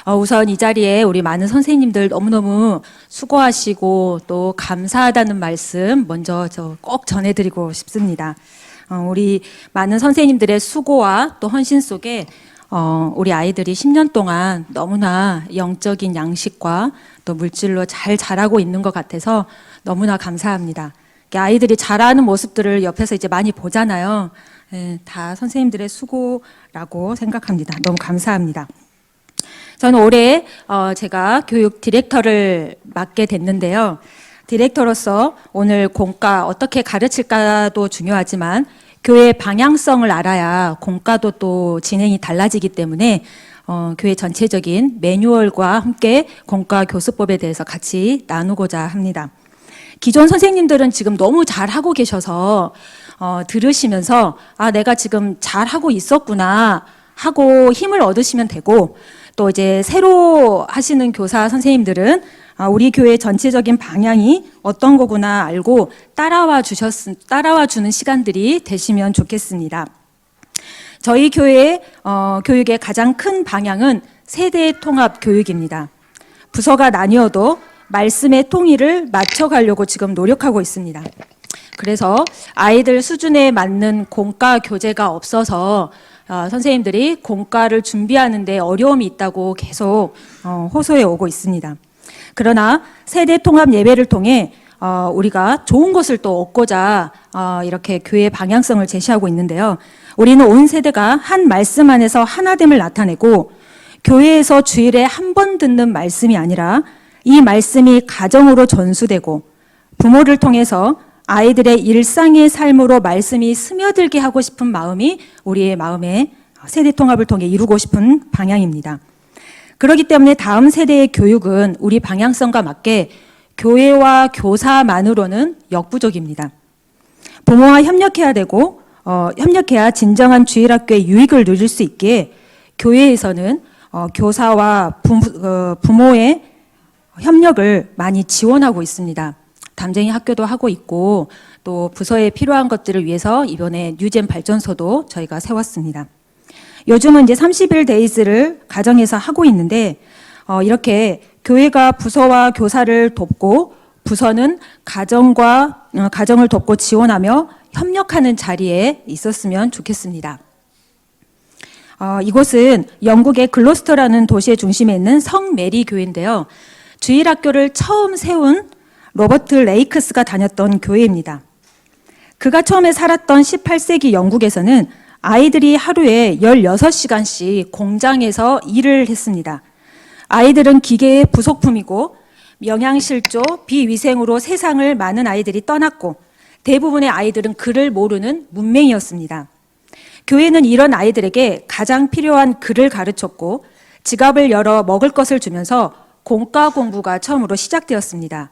우선 이 자리에 우리 많은 선생님들 너무너무 수고하시고 또 감사하다는 말씀 먼저 꼭 전해드리고 싶습니다. 우리 많은 선생님들의 수고와 또 헌신 속에 우리 아이들이 10년 동안 너무나 영적인 양식과 또 물질로 잘 자라고 있는 것 같아서 너무나 감사합니다. 아이들이 자라는 모습들을 옆에서 이제 많이 보잖아요. 다 선생님들의 수고라고 생각합니다. 너무 감사합니다. 저는 올해 제가 교육 디렉터를 맡게 됐는데요. 디렉터로서 오늘 공과 어떻게 가르칠까도 중요하지만 교회의 방향성을 알아야 공과도 또 진행이 달라지기 때문에 교회 전체적인 매뉴얼과 함께 공과 교수법에 대해서 같이 나누고자 합니다. 기존 선생님들은 지금 너무 잘하고 계셔서 들으시면서 내가 지금 잘하고 있었구나 하고 힘을 얻으시면 되고, 또 이제 새로 하시는 교사 선생님들은 우리 교회 전체적인 방향이 어떤 거구나 알고 따라와 주는 시간들이 되시면 좋겠습니다. 저희 교회의 교육의 가장 큰 방향은 세대 통합 교육입니다. 부서가 나뉘어도 말씀의 통일을 맞춰가려고 지금 노력하고 있습니다. 그래서 아이들 수준에 맞는 공과 교재가 없어서 선생님들이 공과를 준비하는 데 어려움이 있다고 계속 호소해 오고 있습니다. 그러나 세대 통합 예배를 통해 우리가 좋은 것을 또 얻고자 이렇게 교회의 방향성을 제시하고 있는데요. 우리는 온 세대가 한 말씀 안에서 하나됨을 나타내고, 교회에서 주일에 한 번 듣는 말씀이 아니라 이 말씀이 가정으로 전수되고 부모를 통해서 아이들의 일상의 삶으로 말씀이 스며들게 하고 싶은 마음이 우리의 마음에 세대 통합을 통해 이루고 싶은 방향입니다. 그렇기 때문에 다음 세대의 교육은 우리 방향성과 맞게 교회와 교사만으로는 역부족입니다. 부모와 협력해야 되고 협력해야 진정한 주일학교의 유익을 누릴 수 있기에 교회에서는 교사와 부모의 협력을 많이 지원하고 있습니다. 담쟁이 학교도 하고 있고, 또 부서에 필요한 것들을 위해서 이번에 뉴젠 발전소도 저희가 세웠습니다. 요즘은 이제 30일 데이즈를 가정에서 하고 있는데, 이렇게 교회가 부서와 교사를 돕고 부서는 가정을 돕고 지원하며 협력하는 자리에 있었으면 좋겠습니다. 이곳은 영국의 글로스터라는 도시의 중심에 있는 성 메리 교회인데요. 주일학교를 처음 세운 로버트 레이크스가 다녔던 교회입니다. 그가 처음에 살았던 18세기 영국에서는 아이들이 하루에 16시간씩 공장에서 일을 했습니다. 아이들은 기계의 부속품이고 영양실조, 비위생으로 세상을 많은 아이들이 떠났고, 대부분의 아이들은 글을 모르는 문맹이었습니다. 교회는 이런 아이들에게 가장 필요한 글을 가르쳤고 지갑을 열어 먹을 것을 주면서 공과 공부가 처음으로 시작되었습니다.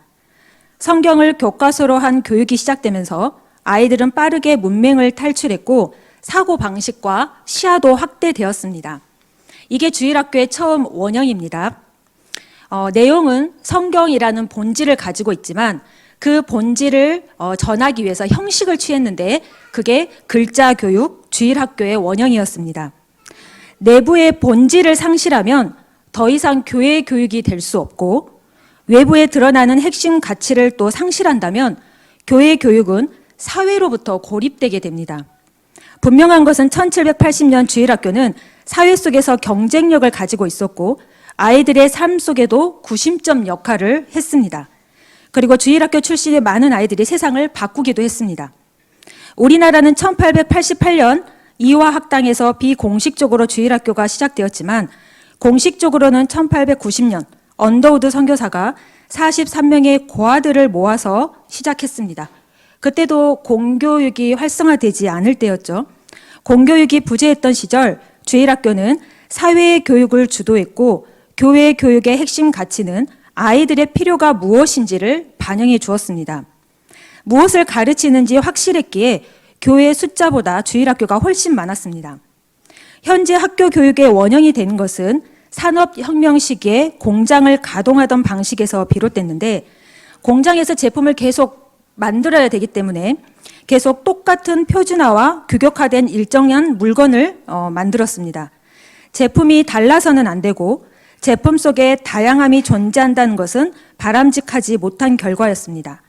성경을 교과서로 한 교육이 시작되면서 아이들은 빠르게 문맹을 탈출했고 사고방식과 시야도 확대되었습니다. 이게 주일학교의 처음 원형입니다. 내용은 성경이라는 본질을 가지고 있지만 그 본질을 전하기 위해서 형식을 취했는데 그게 글자 교육, 주일학교의 원형이었습니다. 내부의 본질을 상실하면 더 이상 교회 교육이 될 수 없고, 외부에 드러나는 핵심 가치를 또 상실한다면 교회 교육은 사회로부터 고립되게 됩니다. 분명한 것은 1780년 주일학교는 사회 속에서 경쟁력을 가지고 있었고 아이들의 삶 속에도 구심점 역할을 했습니다. 그리고 주일학교 출신의 많은 아이들이 세상을 바꾸기도 했습니다. 우리나라는 1888년 이화학당에서 비공식적으로 주일학교가 시작되었지만 공식적으로는 1890년 언더우드 선교사가 43명의 고아들을 모아서 시작했습니다. 그때도 공교육이 활성화되지 않을 때였죠. 공교육이 부재했던 시절 주일학교는 사회의 교육을 주도했고 교회 교육의 핵심 가치는 아이들의 필요가 무엇인지를 반영해 주었습니다. 무엇을 가르치는지 확실했기에 교회 숫자보다 주일학교가 훨씬 많았습니다. 현재 학교 교육의 원형이 되는 것은 산업혁명 시기에 공장을 가동하던 방식에서 비롯됐는데, 공장에서 제품을 계속 만들어야 되기 때문에 계속 똑같은 표준화와 규격화된 일정한 물건을 만들었습니다. 제품이 달라서는 안 되고 제품 속에 다양함이 존재한다는 것은 바람직하지 못한 결과였습니다.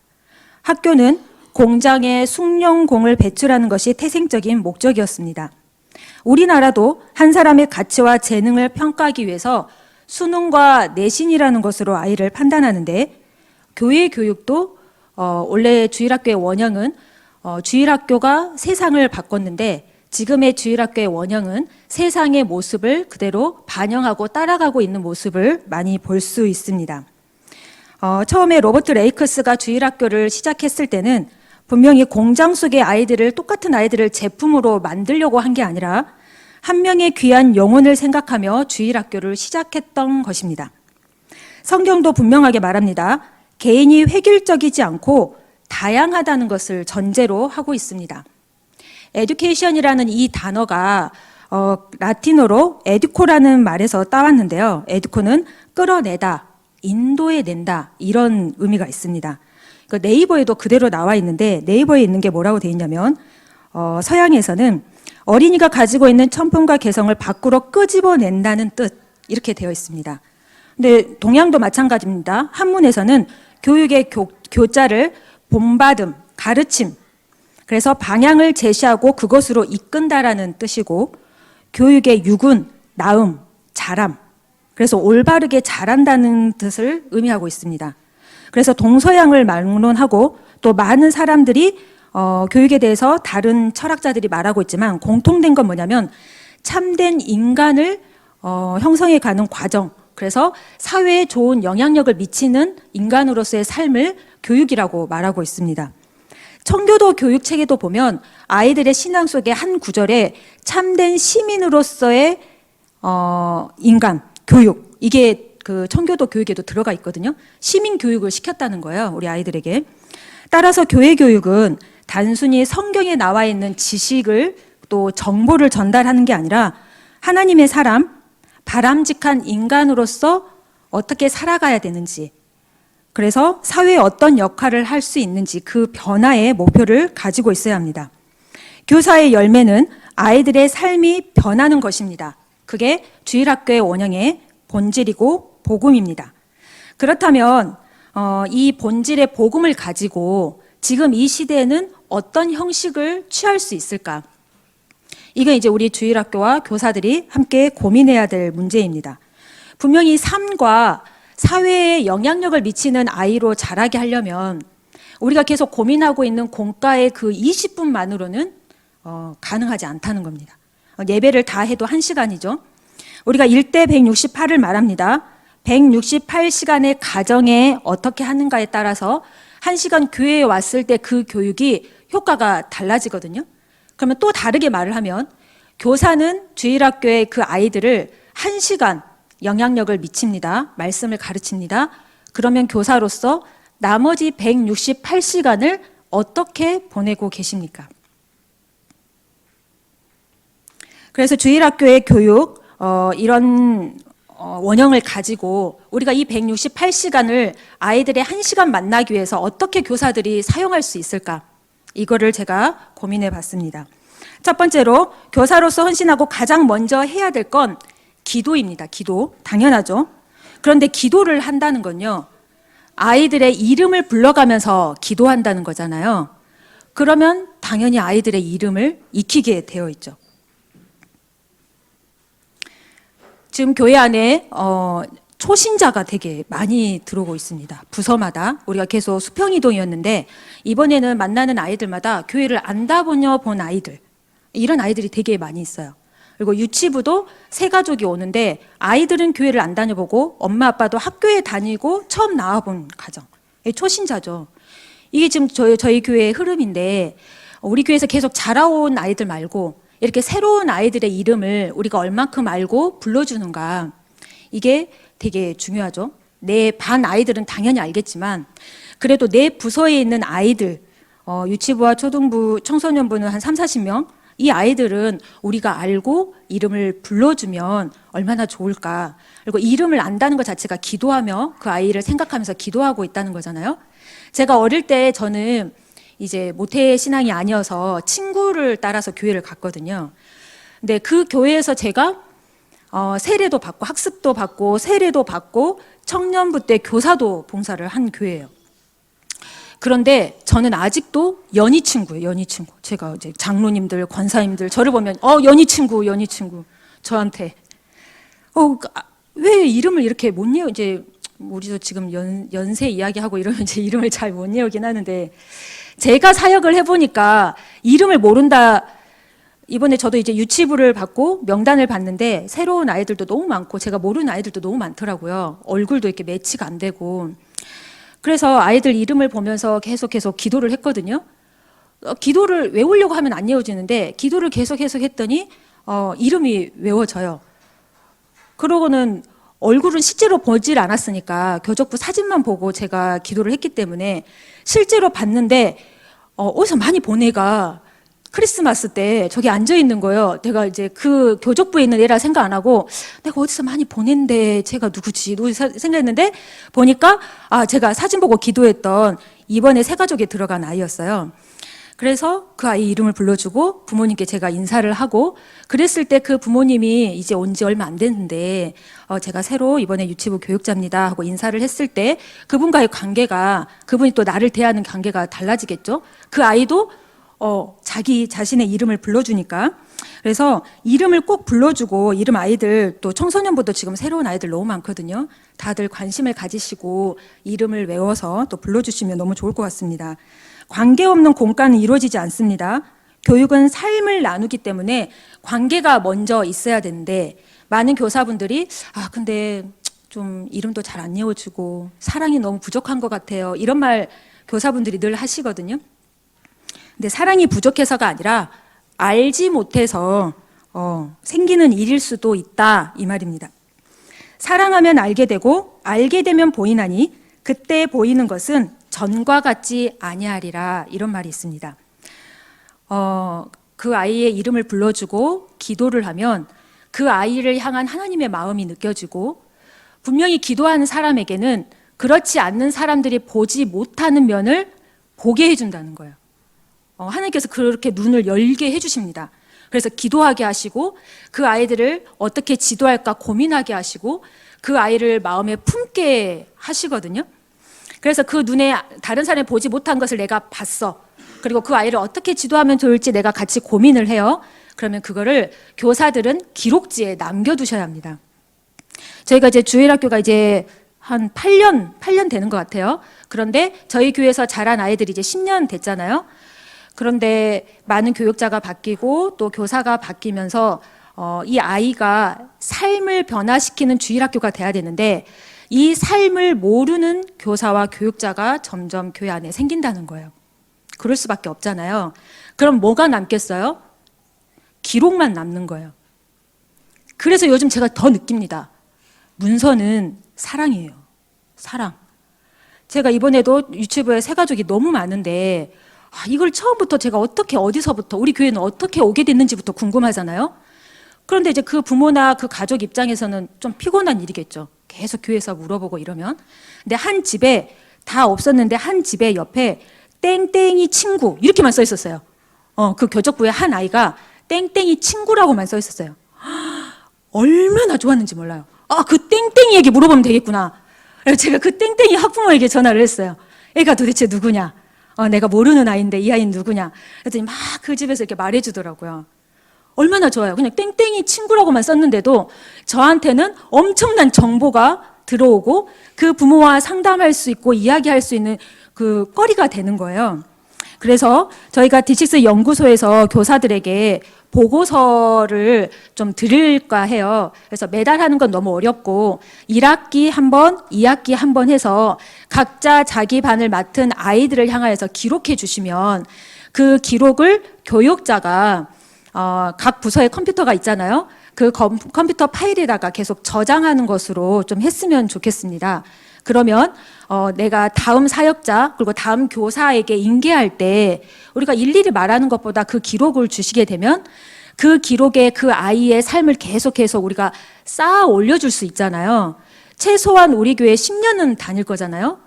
학교는 공장에 숭늉공을 배출하는 것이 태생적인 목적이었습니다. 우리나라도 한 사람의 가치와 재능을 평가하기 위해서 수능과 내신이라는 것으로 아이를 판단하는데, 교회 교육도 원래 주일학교의 원형은 주일학교가 세상을 바꿨는데, 지금의 주일학교의 원형은 세상의 모습을 그대로 반영하고 따라가고 있는 모습을 많이 볼 수 있습니다. 처음에 로버트 레이크스가 주일학교를 시작했을 때는 분명히 공장 속의 아이들을, 똑같은 아이들을 제품으로 만들려고 한 게 아니라 한 명의 귀한 영혼을 생각하며 주일학교를 시작했던 것입니다. 성경도 분명하게 말합니다. 개인이 획일적이지 않고 다양하다는 것을 전제로 하고 있습니다. 에듀케이션이라는 이 단어가 라틴어로 에듀코라는 말에서 따왔는데요. 에듀코는 끌어내다, 인도해 낸다, 이런 의미가 있습니다. 네이버에도 그대로 나와 있는데, 네이버에 있는 게 뭐라고 되어 있냐면 서양에서는 어린이가 가지고 있는 천품과 개성을 밖으로 끄집어낸다는 뜻, 이렇게 되어 있습니다. 근데 동양도 마찬가지입니다. 한문에서는 교육의 교자를 본받음, 가르침, 그래서 방향을 제시하고 그것으로 이끈다라는 뜻이고, 교육의 육은 나음, 자람, 그래서 올바르게 자란다는 뜻을 의미하고 있습니다. 그래서 동서양을 막론하고 또 많은 사람들이 교육에 대해서 다른 철학자들이 말하고 있지만 공통된 건 뭐냐면 참된 인간을 형성해가는 과정, 그래서 사회에 좋은 영향력을 미치는 인간으로서의 삶을 교육이라고 말하고 있습니다. 청교도 교육 체계도 보면 아이들의 신앙 속의 한 구절에 참된 시민으로서의 인간, 교육, 이게 그 청교도 교육에도 들어가 있거든요. 시민 교육을 시켰다는 거예요, 우리 아이들에게. 따라서 교회 교육은 단순히 성경에 나와 있는 지식을 또 정보를 전달하는 게 아니라 하나님의 사람, 바람직한 인간으로서 어떻게 살아가야 되는지, 그래서 사회에 어떤 역할을 할 수 있는지 그 변화의 목표를 가지고 있어야 합니다. 교사의 열매는 아이들의 삶이 변하는 것입니다. 그게 주일학교의 원형의 본질이고 복음입니다. 그렇다면 이 본질의 복음을 가지고 지금 이 시대에는 어떤 형식을 취할 수 있을까? 이건 이제 우리 주일학교와 교사들이 함께 고민해야 될 문제입니다. 분명히 삶과 사회에 영향력을 미치는 아이로 자라게 하려면 우리가 계속 고민하고 있는 공과의 그 20분만으로는 가능하지 않다는 겁니다. 예배를 다 해도 1시간이죠. 우리가 1대 168을 말합니다. 168시간의 가정에 어떻게 하는가에 따라서 1시간 교회에 왔을 때 그 교육이 효과가 달라지거든요. 그러면 또 다르게 말을 하면 교사는 주일학교의 그 아이들을 1시간 영향력을 미칩니다. 말씀을 가르칩니다. 그러면 교사로서 나머지 168시간을 어떻게 보내고 계십니까? 그래서 주일학교의 교육, 이런 원형을 가지고 우리가 이 168시간을 아이들의 1시간 만나기 위해서 어떻게 교사들이 사용할 수 있을까? 이거를 제가 고민해 봤습니다. 첫 번째로 교사로서 헌신하고 가장 먼저 해야 될 건 기도입니다. 기도. 당연하죠. 그런데 기도를 한다는 건요, 아이들의 이름을 불러가면서 기도한다는 거잖아요. 그러면 당연히 아이들의 이름을 익히게 되어 있죠. 지금 교회 안에 초신자가 되게 많이 들어오고 있습니다. 부서마다. 우리가 계속 수평이동이었는데 이번에는 만나는 아이들마다 교회를 안 다녀 본 아이들, 이런 아이들이 되게 많이 있어요. 그리고 유치부도 세 가족이 오는데 아이들은 교회를 안 다녀보고 엄마 아빠도 학교에 다니고 처음 나와본 가정, 초신자죠. 이게 지금 저희 교회의 흐름인데, 우리 교회에서 계속 자라온 아이들 말고 이렇게 새로운 아이들의 이름을 우리가 얼만큼 알고 불러주는가, 이게 되게 중요하죠. 내 반 아이들은 당연히 알겠지만 그래도 내 부서에 있는 아이들, 유치부와 초등부, 청소년부는 한 30-40명, 이 아이들은 우리가 알고 이름을 불러주면 얼마나 좋을까. 그리고 이름을 안다는 것 자체가 기도하며 그 아이를 생각하면서 기도하고 있다는 거잖아요. 제가 어릴 때 저는 이제 모태 신앙이 아니어서 친구를 따라서 교회를 갔거든요. 근데 그 교회에서 제가 세례도 받고 학습도 받고 세례도 받고 청년부 때 교사도 봉사를 한 교회예요. 그런데 저는 아직도 연희 친구예요. 연희 친구. 제가 이제 장로님들, 권사님들 저를 보면 연희 친구, 연희 친구. 저한테 왜 이름을 이렇게 못 외워? 이제 우리도 지금 연세 이야기하고 이러면 이제 이름을 잘 못 외우긴 하는데 제가 사역을 해보니까 이름을 모른다. 이번에 저도 이제 유치부를 받고 명단을 봤는데 새로운 아이들도 너무 많고 제가 모르는 아이들도 너무 많더라고요. 얼굴도 이렇게 매치가 안 되고. 그래서 아이들 이름을 보면서 계속 기도를 했거든요. 기도를 외우려고 하면 안 외워지는데 기도를 계속 했더니 이름이 외워져요. 그러고는 얼굴은 실제로 보질 않았으니까 교적부 사진만 보고 제가 기도를 했기 때문에 실제로 봤는데 어디서 많이 본 애가 크리스마스 때 저기 앉아 있는 거예요. 내가 이제 그 교적부에 있는 애라 생각 안 하고 내가 어디서 많이 보낸데 제가 누구지 생각했는데 보니까 제가 사진 보고 기도했던 이번에 새가족에 들어간 아이였어요. 그래서 그 아이 이름을 불러주고 부모님께 제가 인사를 하고 그랬을 때 그 부모님이 이제 온 지 얼마 안 됐는데 제가 새로 이번에 유치부 교육자입니다 하고 인사를 했을 때 그분과의 관계가 그분이 또 나를 대하는 관계가 달라지겠죠. 그 아이도 자기 자신의 이름을 불러주니까. 그래서 이름을 꼭 불러주고 이름 아이들 또 청소년부도 지금 새로운 아이들 너무 많거든요. 다들 관심을 가지시고 이름을 외워서 또 불러주시면 너무 좋을 것 같습니다. 관계없는 공과는 이루어지지 않습니다. 교육은 삶을 나누기 때문에 관계가 먼저 있어야 되는데 많은 교사분들이 근데 좀 이름도 잘 안 외워주고 사랑이 너무 부족한 것 같아요. 이런 말 교사분들이 늘 하시거든요. 근데 사랑이 부족해서가 아니라 알지 못해서 생기는 일일 수도 있다 이 말입니다. 사랑하면 알게 되고 알게 되면 보이나니 그때 보이는 것은 전과 같지 아니하리라 이런 말이 있습니다. 그 아이의 이름을 불러주고 기도를 하면 그 아이를 향한 하나님의 마음이 느껴지고 분명히 기도하는 사람에게는 그렇지 않는 사람들이 보지 못하는 면을 보게 해준다는 거예요. 하나님께서 그렇게 눈을 열게 해주십니다. 그래서 기도하게 하시고 그 아이들을 어떻게 지도할까 고민하게 하시고 그 아이를 마음에 품게 하시거든요. 그래서 그 눈에 다른 사람이 보지 못한 것을 내가 봤어. 그리고 그 아이를 어떻게 지도하면 좋을지 내가 같이 고민을 해요. 그러면 그거를 교사들은 기록지에 남겨두셔야 합니다. 저희가 이제 주일학교가 이제 한 8년 되는 것 같아요. 그런데 저희 교회에서 자란 아이들이 이제 10년 됐잖아요. 그런데 많은 교육자가 바뀌고 또 교사가 바뀌면서 이 아이가 삶을 변화시키는 주일학교가 돼야 되는데 이 삶을 모르는 교사와 교육자가 점점 교회 안에 생긴다는 거예요. 그럴 수밖에 없잖아요. 그럼 뭐가 남겠어요? 기록만 남는 거예요. 그래서 요즘 제가 더 느낍니다. 문서는 사랑이에요. 사랑. 제가 이번에도 유치부에 새가족이 너무 많은데 이걸 처음부터 제가 어떻게 어디서부터 우리 교회는 어떻게 오게 됐는지부터 궁금하잖아요. 그런데 이제 그 부모나 그 가족 입장에서는 좀 피곤한 일이겠죠. 계속 교회에서 물어보고 이러면. 근데 한 집에 다 없었는데 한 집에 옆에 땡땡이 친구 이렇게만 써 있었어요. 그 교적부에 한 아이가 땡땡이 친구라고만 써 있었어요. 얼마나 좋았는지 몰라요. 그 땡땡이에게 물어보면 되겠구나. 그래서 제가 그 땡땡이 학부모에게 전화를 했어요. 애가 도대체 누구냐? 내가 모르는 아이인데 이 아이는 누구냐? 그랬더니 막 그 집에서 이렇게 말해주더라고요. 얼마나 좋아요. 그냥 땡땡이 친구라고만 썼는데도 저한테는 엄청난 정보가 들어오고 그 부모와 상담할 수 있고 이야기할 수 있는 그 거리가 되는 거예요. 그래서 저희가 D6 연구소에서 교사들에게 보고서를 좀 드릴까 해요. 그래서 매달 하는 건 너무 어렵고 1학기 한 번, 2학기 한 번 해서 각자 자기 반을 맡은 아이들을 향하여서 기록해 주시면 그 기록을 교육자가 각 부서에 컴퓨터가 있잖아요. 그 컴퓨터 파일에다가 계속 저장하는 것으로 좀 했으면 좋겠습니다. 그러면 내가 다음 사역자 그리고 다음 교사에게 인계할 때 우리가 일일이 말하는 것보다 그 기록을 주시게 되면 그 기록에 그 아이의 삶을 계속해서 우리가 쌓아 올려줄 수 있잖아요. 최소한 우리 교회 10년은 다닐 거잖아요.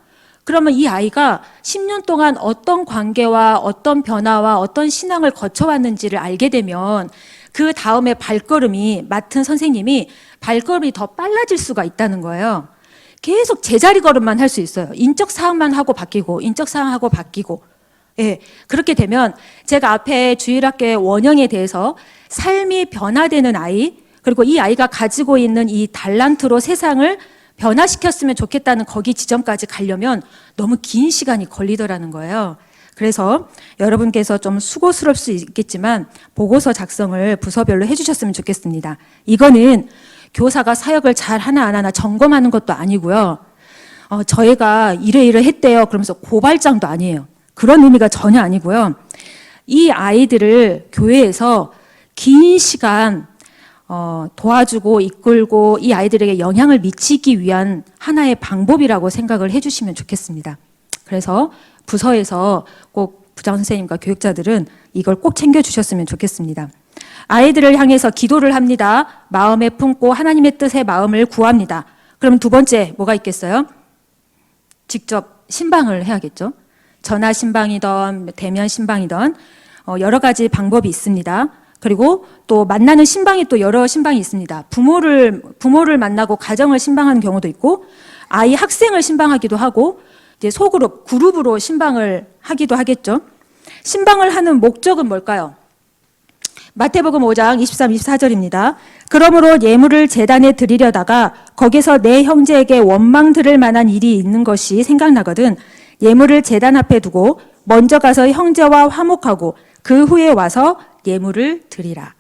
그러면 이 아이가 10년 동안 어떤 관계와 어떤 변화와 어떤 신앙을 거쳐왔는지를 알게 되면 그 다음에 발걸음이 맡은 선생님이 발걸음이 더 빨라질 수가 있다는 거예요. 계속 제자리 걸음만 할 수 있어요. 인적 사항만 하고 바뀌고 인적 사항하고 바뀌고. 예, 그렇게 되면 제가 앞에 주일학교의 원형에 대해서 삶이 변화되는 아이, 그리고 이 아이가 가지고 있는 이 달란트로 세상을 변화시켰으면 좋겠다는 거기 지점까지 가려면 너무 긴 시간이 걸리더라는 거예요. 그래서 여러분께서 좀 수고스러울 수 있겠지만 보고서 작성을 부서별로 해주셨으면 좋겠습니다. 이거는 교사가 사역을 잘 하나 안 하나 점검하는 것도 아니고요. 저희가 이래 했대요 그러면서 고발장도 아니에요. 그런 의미가 전혀 아니고요. 이 아이들을 교회에서 긴 시간 도와주고 이끌고 이 아이들에게 영향을 미치기 위한 하나의 방법이라고 생각을 해주시면 좋겠습니다. 그래서 부서에서 꼭 부장 선생님과 교육자들은 이걸 꼭 챙겨주셨으면 좋겠습니다. 아이들을 향해서 기도를 합니다. 마음에 품고 하나님의 뜻의 마음을 구합니다. 그러면 두 번째 뭐가 있겠어요? 직접 신방을 해야겠죠. 전화 신방이든 대면 신방이든 여러 가지 방법이 있습니다. 그리고 또 만나는 신방이 또 여러 신방이 있습니다. 부모를 만나고 가정을 신방하는 경우도 있고 아이 학생을 신방하기도 하고 이제 그룹으로 신방을 하기도 하겠죠. 신방을 하는 목적은 뭘까요? 마태복음 5장 23, 24절입니다. 그러므로 예물을 제단에 드리려다가 거기서 내 형제에게 원망 들을 만한 일이 있는 것이 생각나거든 예물을 제단 앞에 두고 먼저 가서 형제와 화목하고 그 후에 와서 예물을 드리라.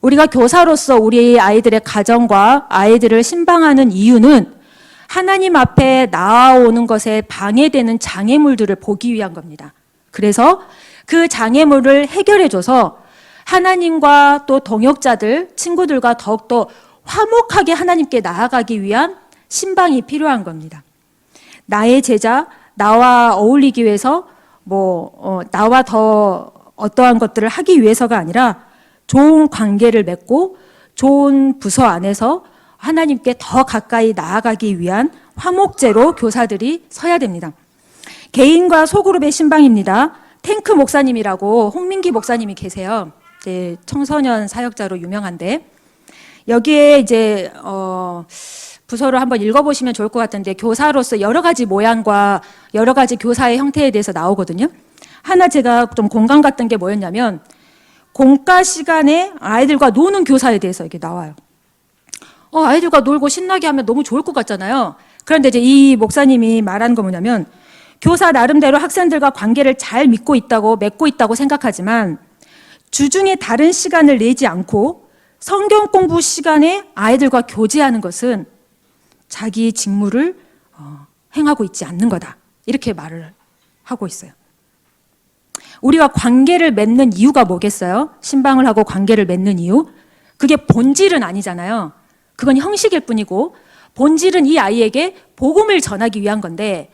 우리가 교사로서 우리 아이들의 가정과 아이들을 신방하는 이유는 하나님 앞에 나아오는 것에 방해되는 장애물들을 보기 위한 겁니다. 그래서 그 장애물을 해결해줘서 하나님과 또 동역자들, 친구들과 더욱더 화목하게 하나님께 나아가기 위한 신방이 필요한 겁니다. 나의 제자, 나와 어울리기 위해서 나와 더 어떠한 것들을 하기 위해서가 아니라 좋은 관계를 맺고 좋은 부서 안에서 하나님께 더 가까이 나아가기 위한 화목제로 교사들이 서야 됩니다. 개인과 소그룹의 신방입니다. 탱크 목사님이라고 홍민기 목사님이 계세요. 이제 청소년 사역자로 유명한데 여기에 이제 부서를 한번 읽어보시면 좋을 것 같은데 교사로서 여러 가지 모양과 여러 가지 교사의 형태에 대해서 나오거든요. 하나 제가 좀 공감 갔던 게 뭐였냐면 공과 시간에 아이들과 노는 교사에 대해서 이게 나와요. 아이들과 놀고 신나게 하면 너무 좋을 것 같잖아요. 그런데 이제 이 목사님이 말하는 거 뭐냐면 교사 나름대로 학생들과 관계를 잘 맺고 있다고 생각하지만 주중에 다른 시간을 내지 않고 성경 공부 시간에 아이들과 교제하는 것은 자기 직무를 행하고 있지 않는 거다. 이렇게 말을 하고 있어요. 우리가 관계를 맺는 이유가 뭐겠어요? 신방을 하고 관계를 맺는 이유? 그게 본질은 아니잖아요. 그건 형식일 뿐이고 본질은 이 아이에게 복음을 전하기 위한 건데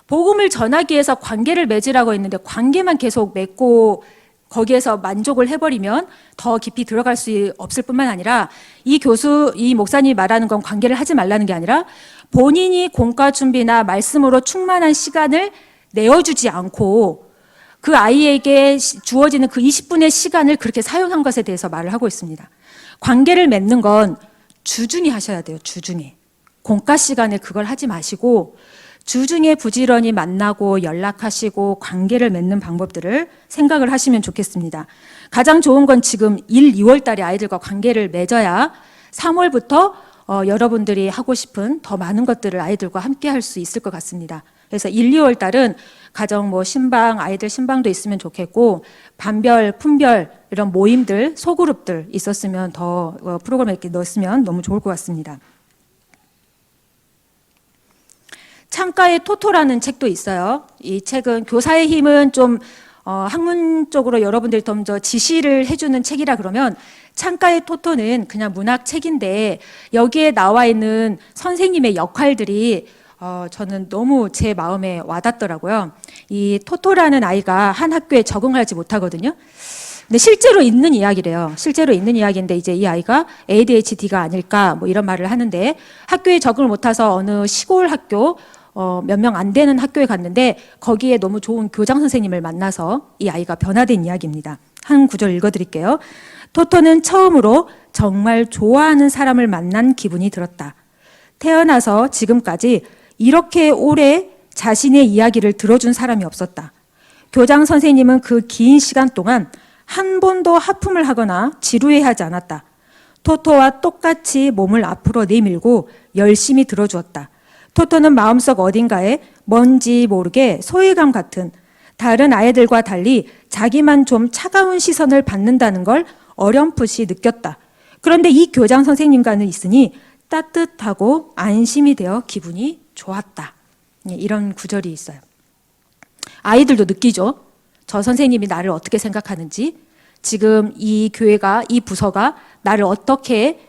복음을 전하기 위해서 관계를 맺으라고 했는데 관계만 계속 맺고 거기에서 만족을 해버리면 더 깊이 들어갈 수 없을 뿐만 아니라 이 목사님이 말하는 건 관계를 하지 말라는 게 아니라 본인이 공과 준비나 말씀으로 충만한 시간을 내어주지 않고 그 아이에게 주어지는 그 20분의 시간을 그렇게 사용한 것에 대해서 말을 하고 있습니다. 관계를 맺는 건 주중에 하셔야 돼요. 주중에. 공과 시간에 그걸 하지 마시고 주중에 부지런히 만나고 연락하시고 관계를 맺는 방법들을 생각을 하시면 좋겠습니다. 가장 좋은 건 지금 1, 2월 달에 아이들과 관계를 맺어야 3월부터 여러분들이 하고 싶은 더 많은 것들을 아이들과 함께 할 수 있을 것 같습니다. 그래서 1, 2월 달은 가정 신방, 아이들 신방도 있으면 좋겠고 반별, 품별 이런 모임들, 소그룹들 있었으면 더 프로그램에 이렇게 넣었으면 너무 좋을 것 같습니다. 창가의 토토라는 책도 있어요. 이 책은 교사의 힘은 좀 학문적으로 여러분들이 좀 더 지시를 해주는 책이라 그러면 창가의 토토는 그냥 문학 책인데 여기에 나와 있는 선생님의 역할들이 저는 너무 제 마음에 와닿더라고요. 이 토토라는 아이가 한 학교에 적응하지 못하거든요. 근데 실제로 있는 이야기래요. 실제로 있는 이야기인데 이제 이 아이가 ADHD가 아닐까 뭐 이런 말을 하는데 학교에 적응을 못해서 어느 시골 학교 몇 명 안 되는 학교에 갔는데 거기에 너무 좋은 교장 선생님을 만나서 이 아이가 변화된 이야기입니다. 한 구절 읽어드릴게요. 토토는 처음으로 정말 좋아하는 사람을 만난 기분이 들었다. 태어나서 지금까지 이렇게 오래 자신의 이야기를 들어준 사람이 없었다. 교장 선생님은 그 긴 시간 동안 한 번도 하품을 하거나 지루해하지 않았다. 토토와 똑같이 몸을 앞으로 내밀고 열심히 들어주었다. 토토는 마음속 어딘가에 뭔지 모르게 소외감 같은, 다른 아이들과 달리 자기만 좀 차가운 시선을 받는다는 걸 어렴풋이 느꼈다. 그런데 이 교장 선생님과는 있으니 따뜻하고 안심이 되어 기분이 좋았다. 이런 구절이 있어요. 아이들도 느끼죠. 저 선생님이 나를 어떻게 생각하는지, 지금 이 교회가, 이 부서가 나를 어떻게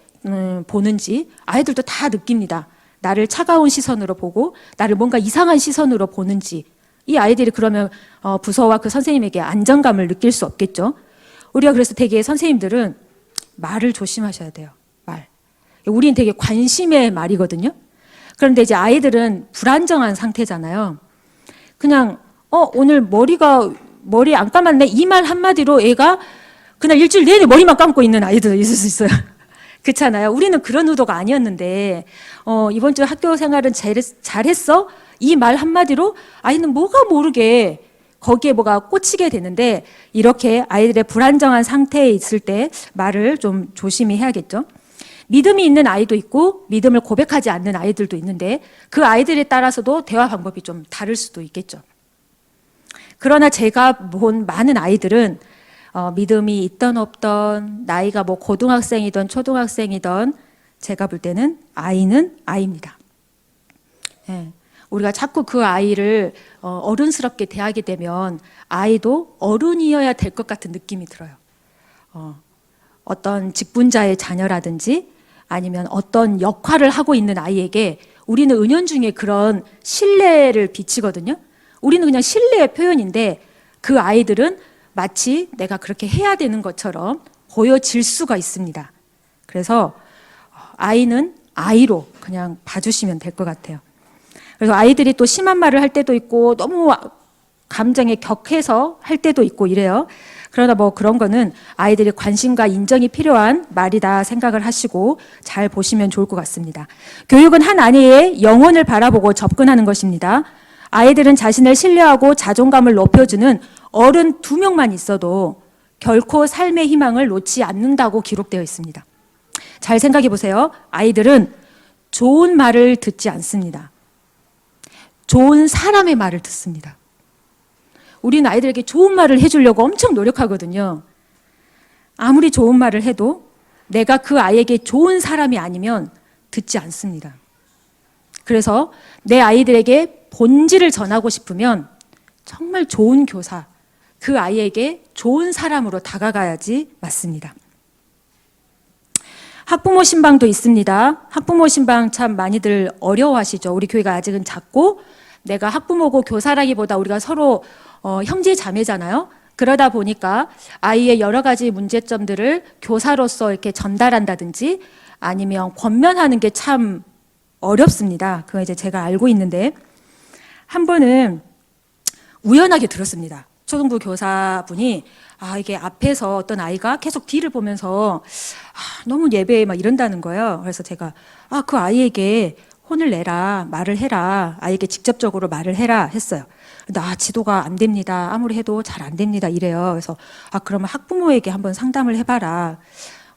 보는지 아이들도 다 느낍니다. 나를 차가운 시선으로 보고 나를 뭔가 이상한 시선으로 보는지. 이 아이들이 그러면 부서와 그 선생님에게 안정감을 느낄 수 없겠죠. 우리가 그래서 되게 선생님들은 말을 조심하셔야 돼요. 말. 우리는 되게 관심의 말이거든요. 그런데 이제 아이들은 불안정한 상태잖아요. 그냥 오늘 머리 안 감았네, 이 말 한마디로 애가 그날 일주일 내내 머리만 감고 있는 아이도 있을 수 있어요. 그렇잖아요. 우리는 그런 의도가 아니었는데 이번 주 학교 생활은 잘했어? 이 말 한마디로 아이는 뭐가 모르게 거기에 뭐가 꽂히게 되는데, 이렇게 아이들의 불안정한 상태에 있을 때 말을 좀 조심히 해야겠죠. 믿음이 있는 아이도 있고 믿음을 고백하지 않는 아이들도 있는데, 그 아이들에 따라서도 대화 방법이 좀 다를 수도 있겠죠. 그러나 제가 본 많은 아이들은 믿음이 있던 없던, 나이가 뭐 고등학생이든 초등학생이든, 제가 볼 때는 아이는 아이입니다. 예. 우리가 자꾸 그 아이를 어른스럽게 대하게 되면 아이도 어른이어야 될 것 같은 느낌이 들어요. 어떤 직분자의 자녀라든지 아니면 어떤 역할을 하고 있는 아이에게 우리는 은연중에 그런 신뢰를 비치거든요. 우리는 그냥 신뢰의 표현인데, 그 아이들은 마치 내가 그렇게 해야 되는 것처럼 보여질 수가 있습니다. 그래서 아이는 아이로 그냥 봐주시면 될 것 같아요. 그래서 아이들이 또 심한 말을 할 때도 있고 너무 감정에 격해서 할 때도 있고 이래요. 그러나 뭐 그런 거는 아이들이 관심과 인정이 필요한 말이다 생각을 하시고 잘 보시면 좋을 것 같습니다. 교육은 한 아이의 영혼을 바라보고 접근하는 것입니다. 아이들은 자신을 신뢰하고 자존감을 높여주는 어른 2명만 있어도 결코 삶의 희망을 놓지 않는다고 기록되어 있습니다. 잘 생각해 보세요. 아이들은 좋은 말을 듣지 않습니다. 좋은 사람의 말을 듣습니다. 우리는 아이들에게 좋은 말을 해주려고 엄청 노력하거든요. 아무리 좋은 말을 해도 내가 그 아이에게 좋은 사람이 아니면 듣지 않습니다. 그래서 내 아이들에게 본질을 전하고 싶으면 정말 좋은 교사, 그 아이에게 좋은 사람으로 다가가야지 맞습니다. 학부모 신방도 있습니다. 학부모 신방 참 많이들 어려워하시죠. 우리 교회가 아직은 작고 내가 학부모고 교사라기보다 우리가 서로 형제 자매잖아요. 그러다 보니까 아이의 여러 가지 문제점들을 교사로서 이렇게 전달한다든지 아니면 권면하는 게 참 어렵습니다. 그거 이제 제가 알고 있는데, 한 번은 우연하게 들었습니다. 초등부 교사분이 이게 앞에서 어떤 아이가 계속 뒤를 보면서 너무 예배에 막 이런다는 거예요. 그래서 제가 그 아이에게 혼을 내라, 말을 해라, 아이에게 직접적으로 말을 해라 했어요. 근데 지도가 안 됩니다. 아무리 해도 잘 안 됩니다. 이래요. 그래서 그러면 학부모에게 한번 상담을 해봐라.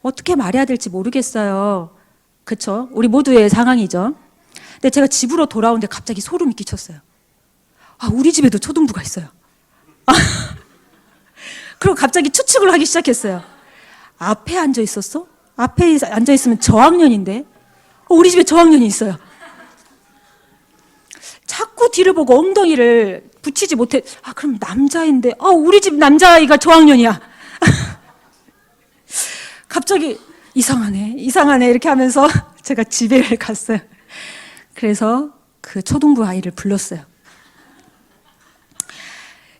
어떻게 말해야 될지 모르겠어요. 그쵸? 우리 모두의 상황이죠. 근데 제가 집으로 돌아오는데 갑자기 소름이 끼쳤어요. 우리 집에도 초등부가 있어요. 그리고 갑자기 추측을 하기 시작했어요. 앞에 앉아 있었어? 앞에 앉아 있으면 저학년인데? 우리 집에 저학년이 있어요. 자꾸 뒤를 보고 엉덩이를 붙이지 못해. 그럼 남자인데, 우리 집 남자아이가 저학년이야. 갑자기 이상하네 이렇게 하면서 제가 집에 갔어요. 그래서 그 초등부 아이를 불렀어요.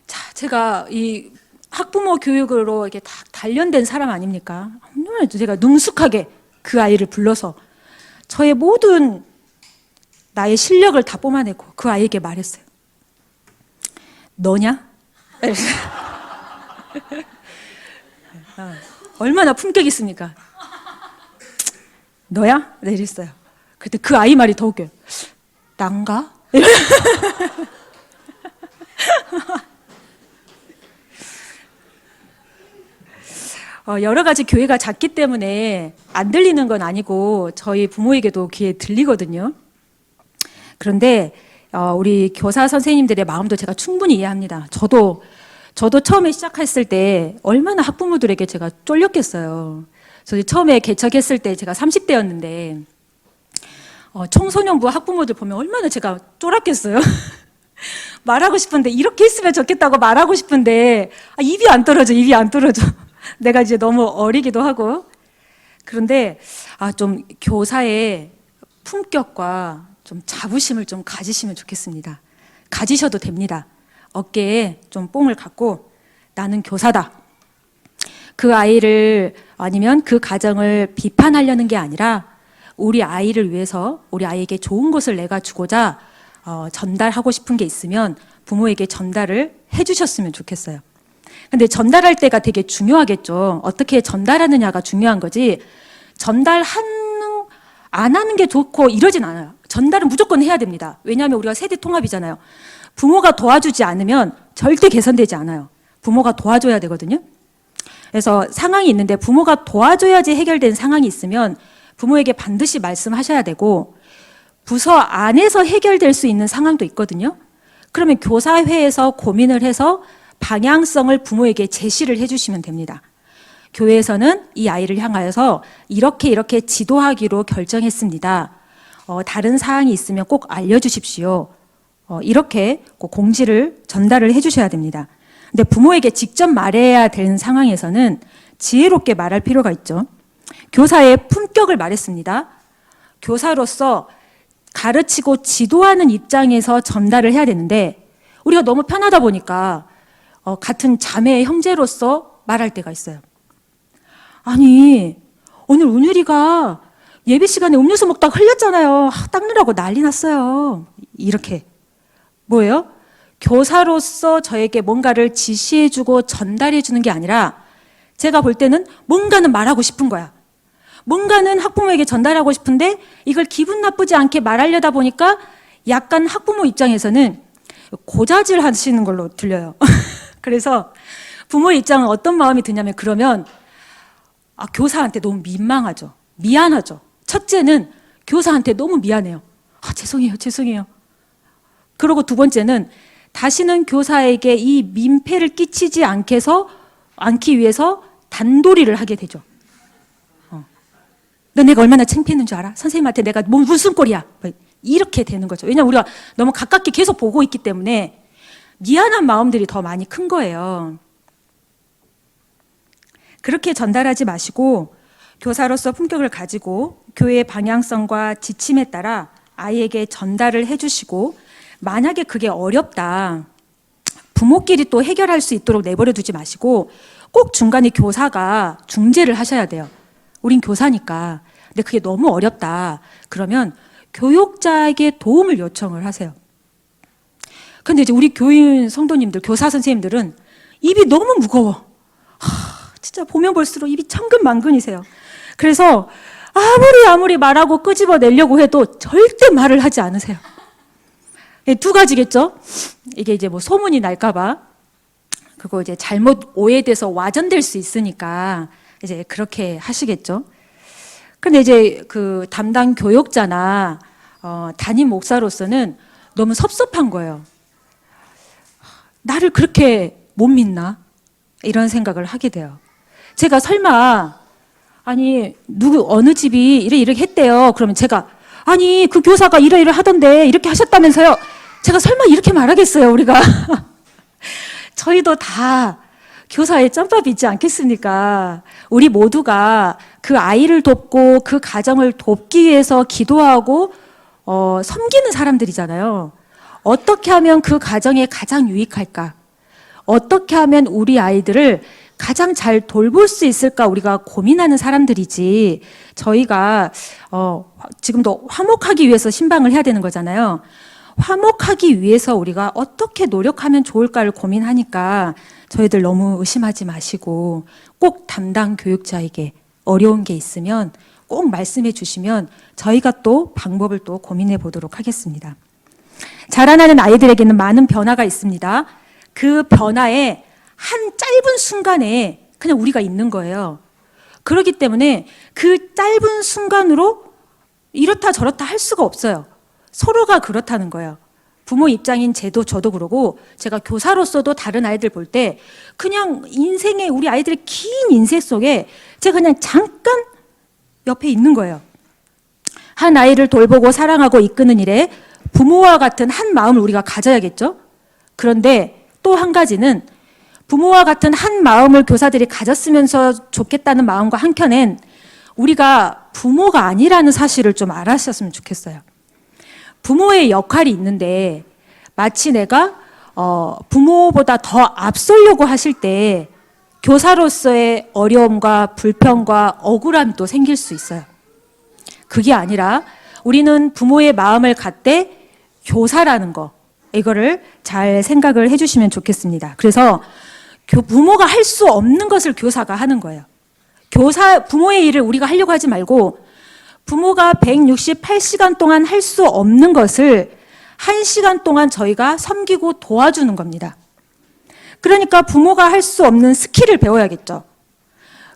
자, 제가 이 학부모 교육으로 이렇게 다 단련된 사람 아닙니까? 제가 능숙하게 그 아이를 불러서 저의 모든 나의 실력을 다 뿜어내고 그 아이에게 말했어요. 너냐? 얼마나 품격 있습니까? 너야? 네, 이랬어요. 그때 그 아이 말이 더 웃겨요. 난가? 여러 가지 교회가 작기 때문에 안 들리는 건 아니고 저희 부모에게도 귀에 들리거든요. 그런데 우리 교사 선생님들의 마음도 제가 충분히 이해합니다. 저도 처음에 시작했을 때 얼마나 학부모들에게 제가 쫄렸겠어요. 저 처음에 개척했을 때 제가 30대였는데 청소년부 학부모들 보면 얼마나 제가 쫄았겠어요. 말하고 싶은데 이렇게 했으면 좋겠다고 말하고 싶은데 입이 안 떨어져. 내가 이제 너무 어리기도 하고. 그런데 좀 교사의 품격과 좀 자부심을 좀 가지시면 좋겠습니다. 가지셔도 됩니다. 어깨에 좀 뽕을 갖고 나는 교사다. 그 아이를 아니면 그 가정을 비판하려는 게 아니라 우리 아이를 위해서 우리 아이에게 좋은 것을 내가 주고자 전달하고 싶은 게 있으면 부모에게 전달을 해주셨으면 좋겠어요. 근데 전달할 때가 되게 중요하겠죠. 어떻게 전달하느냐가 중요한 거지. 안 하는 게 좋고 이러진 않아요. 전달은 무조건 해야 됩니다. 왜냐하면 우리가 세대 통합이잖아요. 부모가 도와주지 않으면 절대 개선되지 않아요. 부모가 도와줘야 되거든요. 그래서 상황이 있는데 부모가 도와줘야지 해결된 상황이 있으면 부모에게 반드시 말씀하셔야 되고, 부서 안에서 해결될 수 있는 상황도 있거든요. 그러면 교사회에서 고민을 해서 방향성을 부모에게 제시를 해주시면 됩니다. 교회에서는 이 아이를 향하여서 이렇게 지도하기로 결정했습니다. 다른 사항이 있으면 꼭 알려주십시오. 이렇게 꼭 공지를 전달을 해주셔야 됩니다. 근데 부모에게 직접 말해야 되는 상황에서는 지혜롭게 말할 필요가 있죠. 교사의 품격을 말했습니다. 교사로서 가르치고 지도하는 입장에서 전달을 해야 되는데 우리가 너무 편하다 보니까 같은 자매 형제로서 말할 때가 있어요. 아니, 오늘 운율이가 예배 시간에 음료수 먹다가 흘렸잖아요. 닦느라고 난리 났어요. 이렇게. 뭐예요? 교사로서 저에게 뭔가를 지시해주고 전달해주는 게 아니라 제가 볼 때는 뭔가는 말하고 싶은 거야. 뭔가는 학부모에게 전달하고 싶은데 이걸 기분 나쁘지 않게 말하려다 보니까 약간 학부모 입장에서는 고자질 하시는 걸로 들려요. 그래서 부모의 입장은 어떤 마음이 드냐면 그러면 교사한테 너무 민망하죠. 미안하죠. 첫째는 교사한테 너무 미안해요. 죄송해요. 그리고 두 번째는 다시는 교사에게 이 민폐를 끼치지 않기 위해서 단도리를 하게 되죠. 너 내가 얼마나 창피했는 줄 알아? 선생님한테 내가 무슨 꼴이야? 이렇게 되는 거죠. 왜냐하면 우리가 너무 가깝게 계속 보고 있기 때문에 미안한 마음들이 더 많이 큰 거예요. 그렇게 전달하지 마시고 교사로서 품격을 가지고 교회의 방향성과 지침에 따라 아이에게 전달을 해주시고, 만약에 그게 어렵다, 부모끼리 또 해결할 수 있도록 내버려 두지 마시고 꼭 중간에 교사가 중재를 하셔야 돼요. 우린 교사니까. 근데 그게 너무 어렵다. 그러면 교육자에게 도움을 요청을 하세요. 근데 이제 우리 교인 성도님들, 교사 선생님들은 입이 너무 무거워. 진짜 보면 볼수록 입이 천근만근이세요. 그래서 아무리 말하고 끄집어내려고 해도 절대 말을 하지 않으세요. 두 가지겠죠? 이게 이제 뭐 소문이 날까봐, 그거 이제 잘못 오해돼서 와전될 수 있으니까 이제 그렇게 하시겠죠. 근데 이제 그 담당 교육자나 담임 목사로서는 너무 섭섭한 거예요. 나를 그렇게 못 믿나? 이런 생각을 하게 돼요. 제가 설마 어느 집이 이렇게 했대요. 그러면 제가 그 교사가 이래 하던데 이렇게 하셨다면서요. 제가 설마 이렇게 말하겠어요, 우리가. 저희도 다 교사의 짬밥이 있지 않겠습니까? 우리 모두가 그 아이를 돕고 그 가정을 돕기 위해서 기도하고 섬기는 사람들이잖아요. 어떻게 하면 그 가정에 가장 유익할까? 어떻게 하면 우리 아이들을 가장 잘 돌볼 수 있을까? 우리가 고민하는 사람들이지, 저희가 지금도 화목하기 위해서 신방을 해야 되는 거잖아요. 화목하기 위해서 우리가 어떻게 노력하면 좋을까를 고민하니까 저희들 너무 의심하지 마시고 꼭 담당 교육자에게 어려운 게 있으면 꼭 말씀해 주시면 저희가 또 방법을 또 고민해 보도록 하겠습니다. 자라나는 아이들에게는 많은 변화가 있습니다. 그 변화에 한 짧은 순간에 그냥 우리가 있는 거예요. 그렇기 때문에 그 짧은 순간으로 이렇다 저렇다 할 수가 없어요. 서로가 그렇다는 거예요. 부모 입장인 저도 그러고 제가 교사로서도 다른 아이들 볼 때 그냥 인생에 우리 아이들의 긴 인생 속에 제가 그냥 잠깐 옆에 있는 거예요. 한 아이를 돌보고 사랑하고 이끄는 일에 부모와 같은 한 마음을 우리가 가져야겠죠. 그런데 또 한 가지는 부모와 같은 한 마음을 교사들이 가졌으면서 좋겠다는 마음과 한켠엔 우리가 부모가 아니라는 사실을 좀 알았으면 좋겠어요. 부모의 역할이 있는데 마치 내가 부모보다 더 앞서려고 하실 때 교사로서의 어려움과 불평과 억울함이 또 생길 수 있어요. 그게 아니라 우리는 부모의 마음을 갖되 교사라는 거, 이거를 잘 생각을 해주시면 좋겠습니다. 그래서 부모가 할 수 없는 것을 교사가 하는 거예요. 부모의 일을 우리가 하려고 하지 말고 부모가 168시간 동안 할 수 없는 것을 1시간 동안 저희가 섬기고 도와주는 겁니다. 그러니까 부모가 할 수 없는 스킬을 배워야겠죠.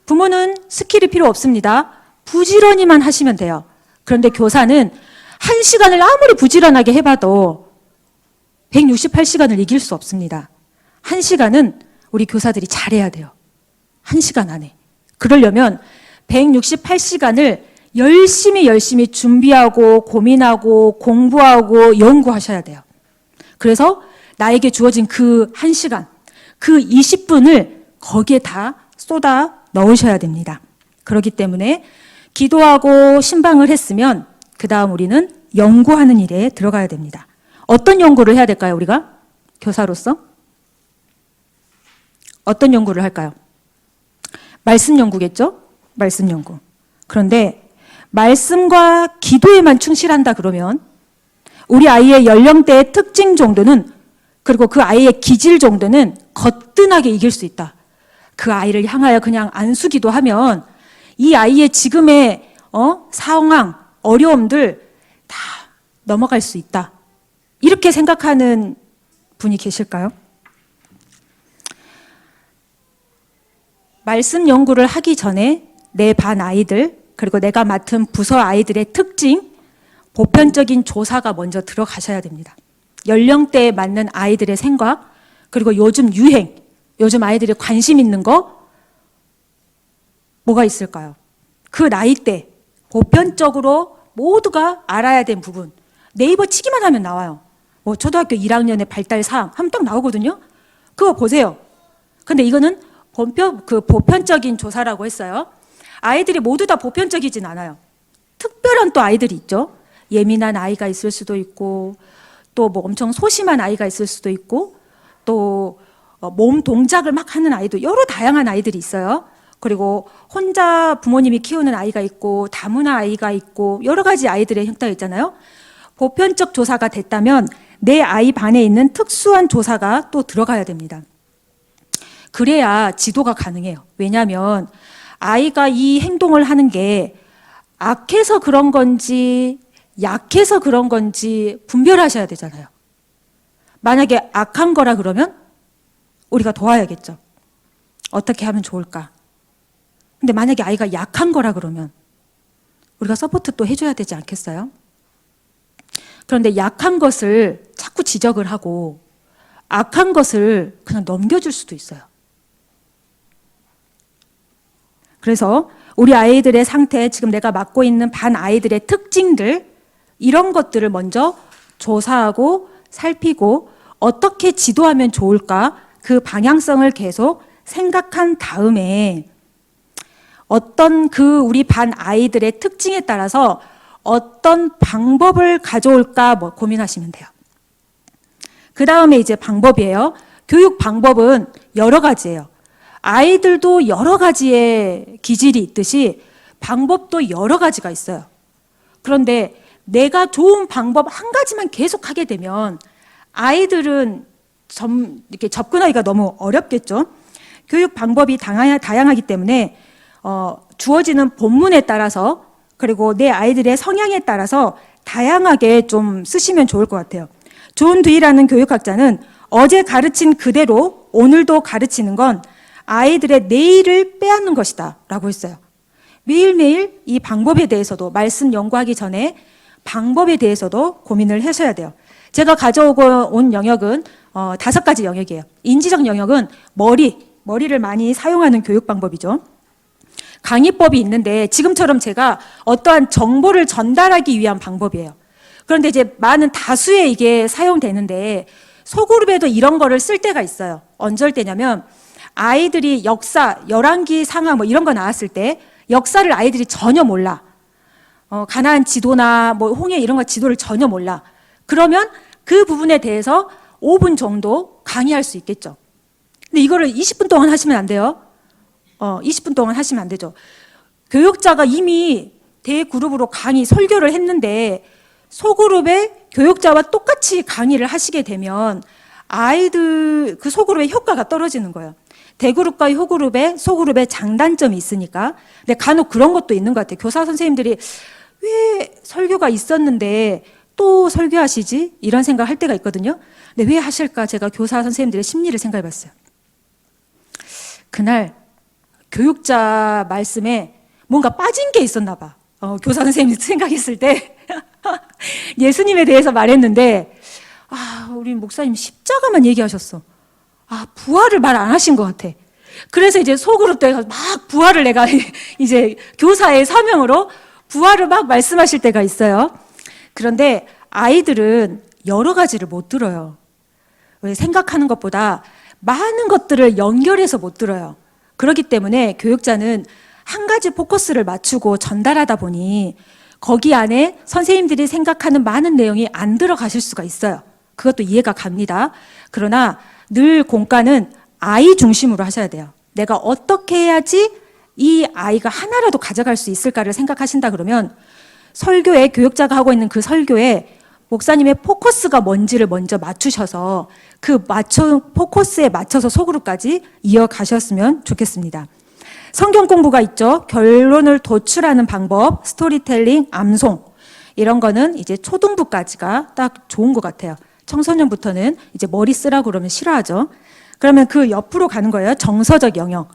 부모는 스킬이 필요 없습니다. 부지런히만 하시면 돼요. 그런데 교사는 1시간을 아무리 부지런하게 해봐도 168시간을 이길 수 없습니다. 1시간은 우리 교사들이 잘해야 돼요. 1시간 안에. 그러려면 168시간을 열심히 준비하고 고민하고 공부하고 연구하셔야 돼요. 그래서 나에게 주어진 그 1시간, 그 20분을 거기에 다 쏟아 넣으셔야 됩니다. 그렇기 때문에 기도하고 신방을 했으면 그 다음 우리는 연구하는 일에 들어가야 됩니다. 어떤 연구를 해야 될까요, 우리가? 교사로서? 어떤 연구를 할까요? 말씀 연구겠죠? 말씀 연구. 그런데 말씀과 기도에만 충실한다 그러면 우리 아이의 연령대의 특징 정도는, 그리고 그 아이의 기질 정도는 거뜬하게 이길 수 있다. 그 아이를 향하여 그냥 안수기도 하면 이 아이의 지금의 상황, 어려움들 다 넘어갈 수 있다. 이렇게 생각하는 분이 계실까요? 말씀 연구를 하기 전에 내 반 아이들, 그리고 내가 맡은 부서 아이들의 특징, 보편적인 조사가 먼저 들어가셔야 됩니다. 연령대에 맞는 아이들의 생각, 그리고 요즘 유행, 요즘 아이들이 관심 있는 거 뭐가 있을까요? 그 나이대 보편적으로 모두가 알아야 된 부분, 네이버 치기만 하면 나와요. 뭐 초등학교 1학년의 발달 사항 하면 딱 나오거든요. 그거 보세요. 근데 이거는 보편적인 조사라고 했어요. 아이들이 모두 다 보편적이진 않아요. 특별한 또 아이들이 있죠. 예민한 아이가 있을 수도 있고, 또 뭐 엄청 소심한 아이가 있을 수도 있고, 또 몸 동작을 막 하는 아이도, 여러 다양한 아이들이 있어요. 그리고 혼자 부모님이 키우는 아이가 있고, 다문화 아이가 있고, 여러 가지 아이들의 형태가 있잖아요. 보편적 조사가 됐다면 내 아이 반에 있는 특수한 조사가 또 들어가야 됩니다. 그래야 지도가 가능해요. 왜냐하면 아이가 이 행동을 하는 게 악해서 그런 건지 약해서 그런 건지 분별하셔야 되잖아요. 만약에 악한 거라 그러면 우리가 도와야겠죠. 어떻게 하면 좋을까? 근데 만약에 아이가 약한 거라 그러면 우리가 서포트 또 해줘야 되지 않겠어요? 그런데 약한 것을 자꾸 지적을 하고 악한 것을 그냥 넘겨줄 수도 있어요. 그래서 우리 아이들의 상태, 지금 내가 맡고 있는 반 아이들의 특징들, 이런 것들을 먼저 조사하고 살피고 어떻게 지도하면 좋을까, 그 방향성을 계속 생각한 다음에 어떤 우리 반 아이들의 특징에 따라서 어떤 방법을 가져올까 고민하시면 돼요. 그 다음에 이제 방법이에요. 교육 방법은 여러 가지예요. 아이들도 여러 가지의 기질이 있듯이 방법도 여러 가지가 있어요. 그런데 내가 좋은 방법 한 가지만 계속 하게 되면 아이들은 이렇게 접근하기가 너무 어렵겠죠. 교육 방법이 다양하기 때문에 주어지는 본문에 따라서 그리고 내 아이들의 성향에 따라서 다양하게 좀 쓰시면 좋을 것 같아요. 존 듀이라는 교육학자는 어제 가르친 그대로 오늘도 가르치는 건 아이들의 내일을 빼앗는 것이다 라고 했어요. 매일매일 이 방법에 대해서도 말씀 연구하기 전에 방법에 대해서도 고민을 하셔야 돼요. 제가 가져오고 온 영역은 5가지 영역이에요. 인지적 영역은 머리를 많이 사용하는 교육 방법이죠. 강의법이 있는데 지금처럼 제가 어떠한 정보를 전달하기 위한 방법이에요. 그런데 이제 많은 다수에 이게 사용되는데 소그룹에도 이런 거를 쓸 때가 있어요. 언제일 때냐면 아이들이 역사, 열왕기 상하 뭐 이런 거 나왔을 때 역사를 아이들이 전혀 몰라. 가나안 지도나 뭐 홍해 이런 거 지도를 전혀 몰라. 그러면 그 부분에 대해서 5분 정도 강의할 수 있겠죠. 근데 이거를 20분 동안 하시면 안 돼요. 20분 동안 하시면 안 되죠. 교육자가 이미 대그룹으로 설교를 했는데 소그룹의 교육자와 똑같이 강의를 하시게 되면 아이들 그 소그룹의 효과가 떨어지는 거예요. 대그룹과 소그룹의 장단점이 있으니까. 근데 간혹 그런 것도 있는 것 같아요. 교사 선생님들이 왜 설교가 있었는데 또 설교하시지? 이런 생각 할 때가 있거든요. 근데 왜 하실까? 제가 교사 선생님들의 심리를 생각해 봤어요. 그날 교육자 말씀에 뭔가 빠진 게 있었나 봐. 교사 선생님이 생각했을 때 예수님에 대해서 말했는데 우리 목사님 십자가만 얘기하셨어. 부활을 말 안 하신 것 같아. 그래서 이제 속으로 또 막 부활을 내가 이제 교사의 사명으로 부활을 막 말씀하실 때가 있어요. 그런데 아이들은 여러 가지를 못 들어요. 왜 생각하는 것보다 많은 것들을 연결해서 못 들어요. 그렇기 때문에 교육자는 한 가지 포커스를 맞추고 전달하다 보니 거기 안에 선생님들이 생각하는 많은 내용이 안 들어가실 수가 있어요. 그것도 이해가 갑니다. 그러나 늘 공과는 아이 중심으로 하셔야 돼요. 내가 어떻게 해야지 이 아이가 하나라도 가져갈 수 있을까를 생각하신다 그러면 설교에 교육자가 하고 있는 그 설교에 목사님의 포커스가 뭔지를 먼저 맞추셔서 그 포커스에 맞춰서 소그룹까지 이어가셨으면 좋겠습니다. 성경 공부가 있죠. 결론을 도출하는 방법, 스토리텔링, 암송 이런 거는 이제 초등부까지가 딱 좋은 것 같아요. 청소년부터는 이제 머리 쓰라고 그러면 싫어하죠. 그러면 그 옆으로 가는 거예요. 정서적 영역.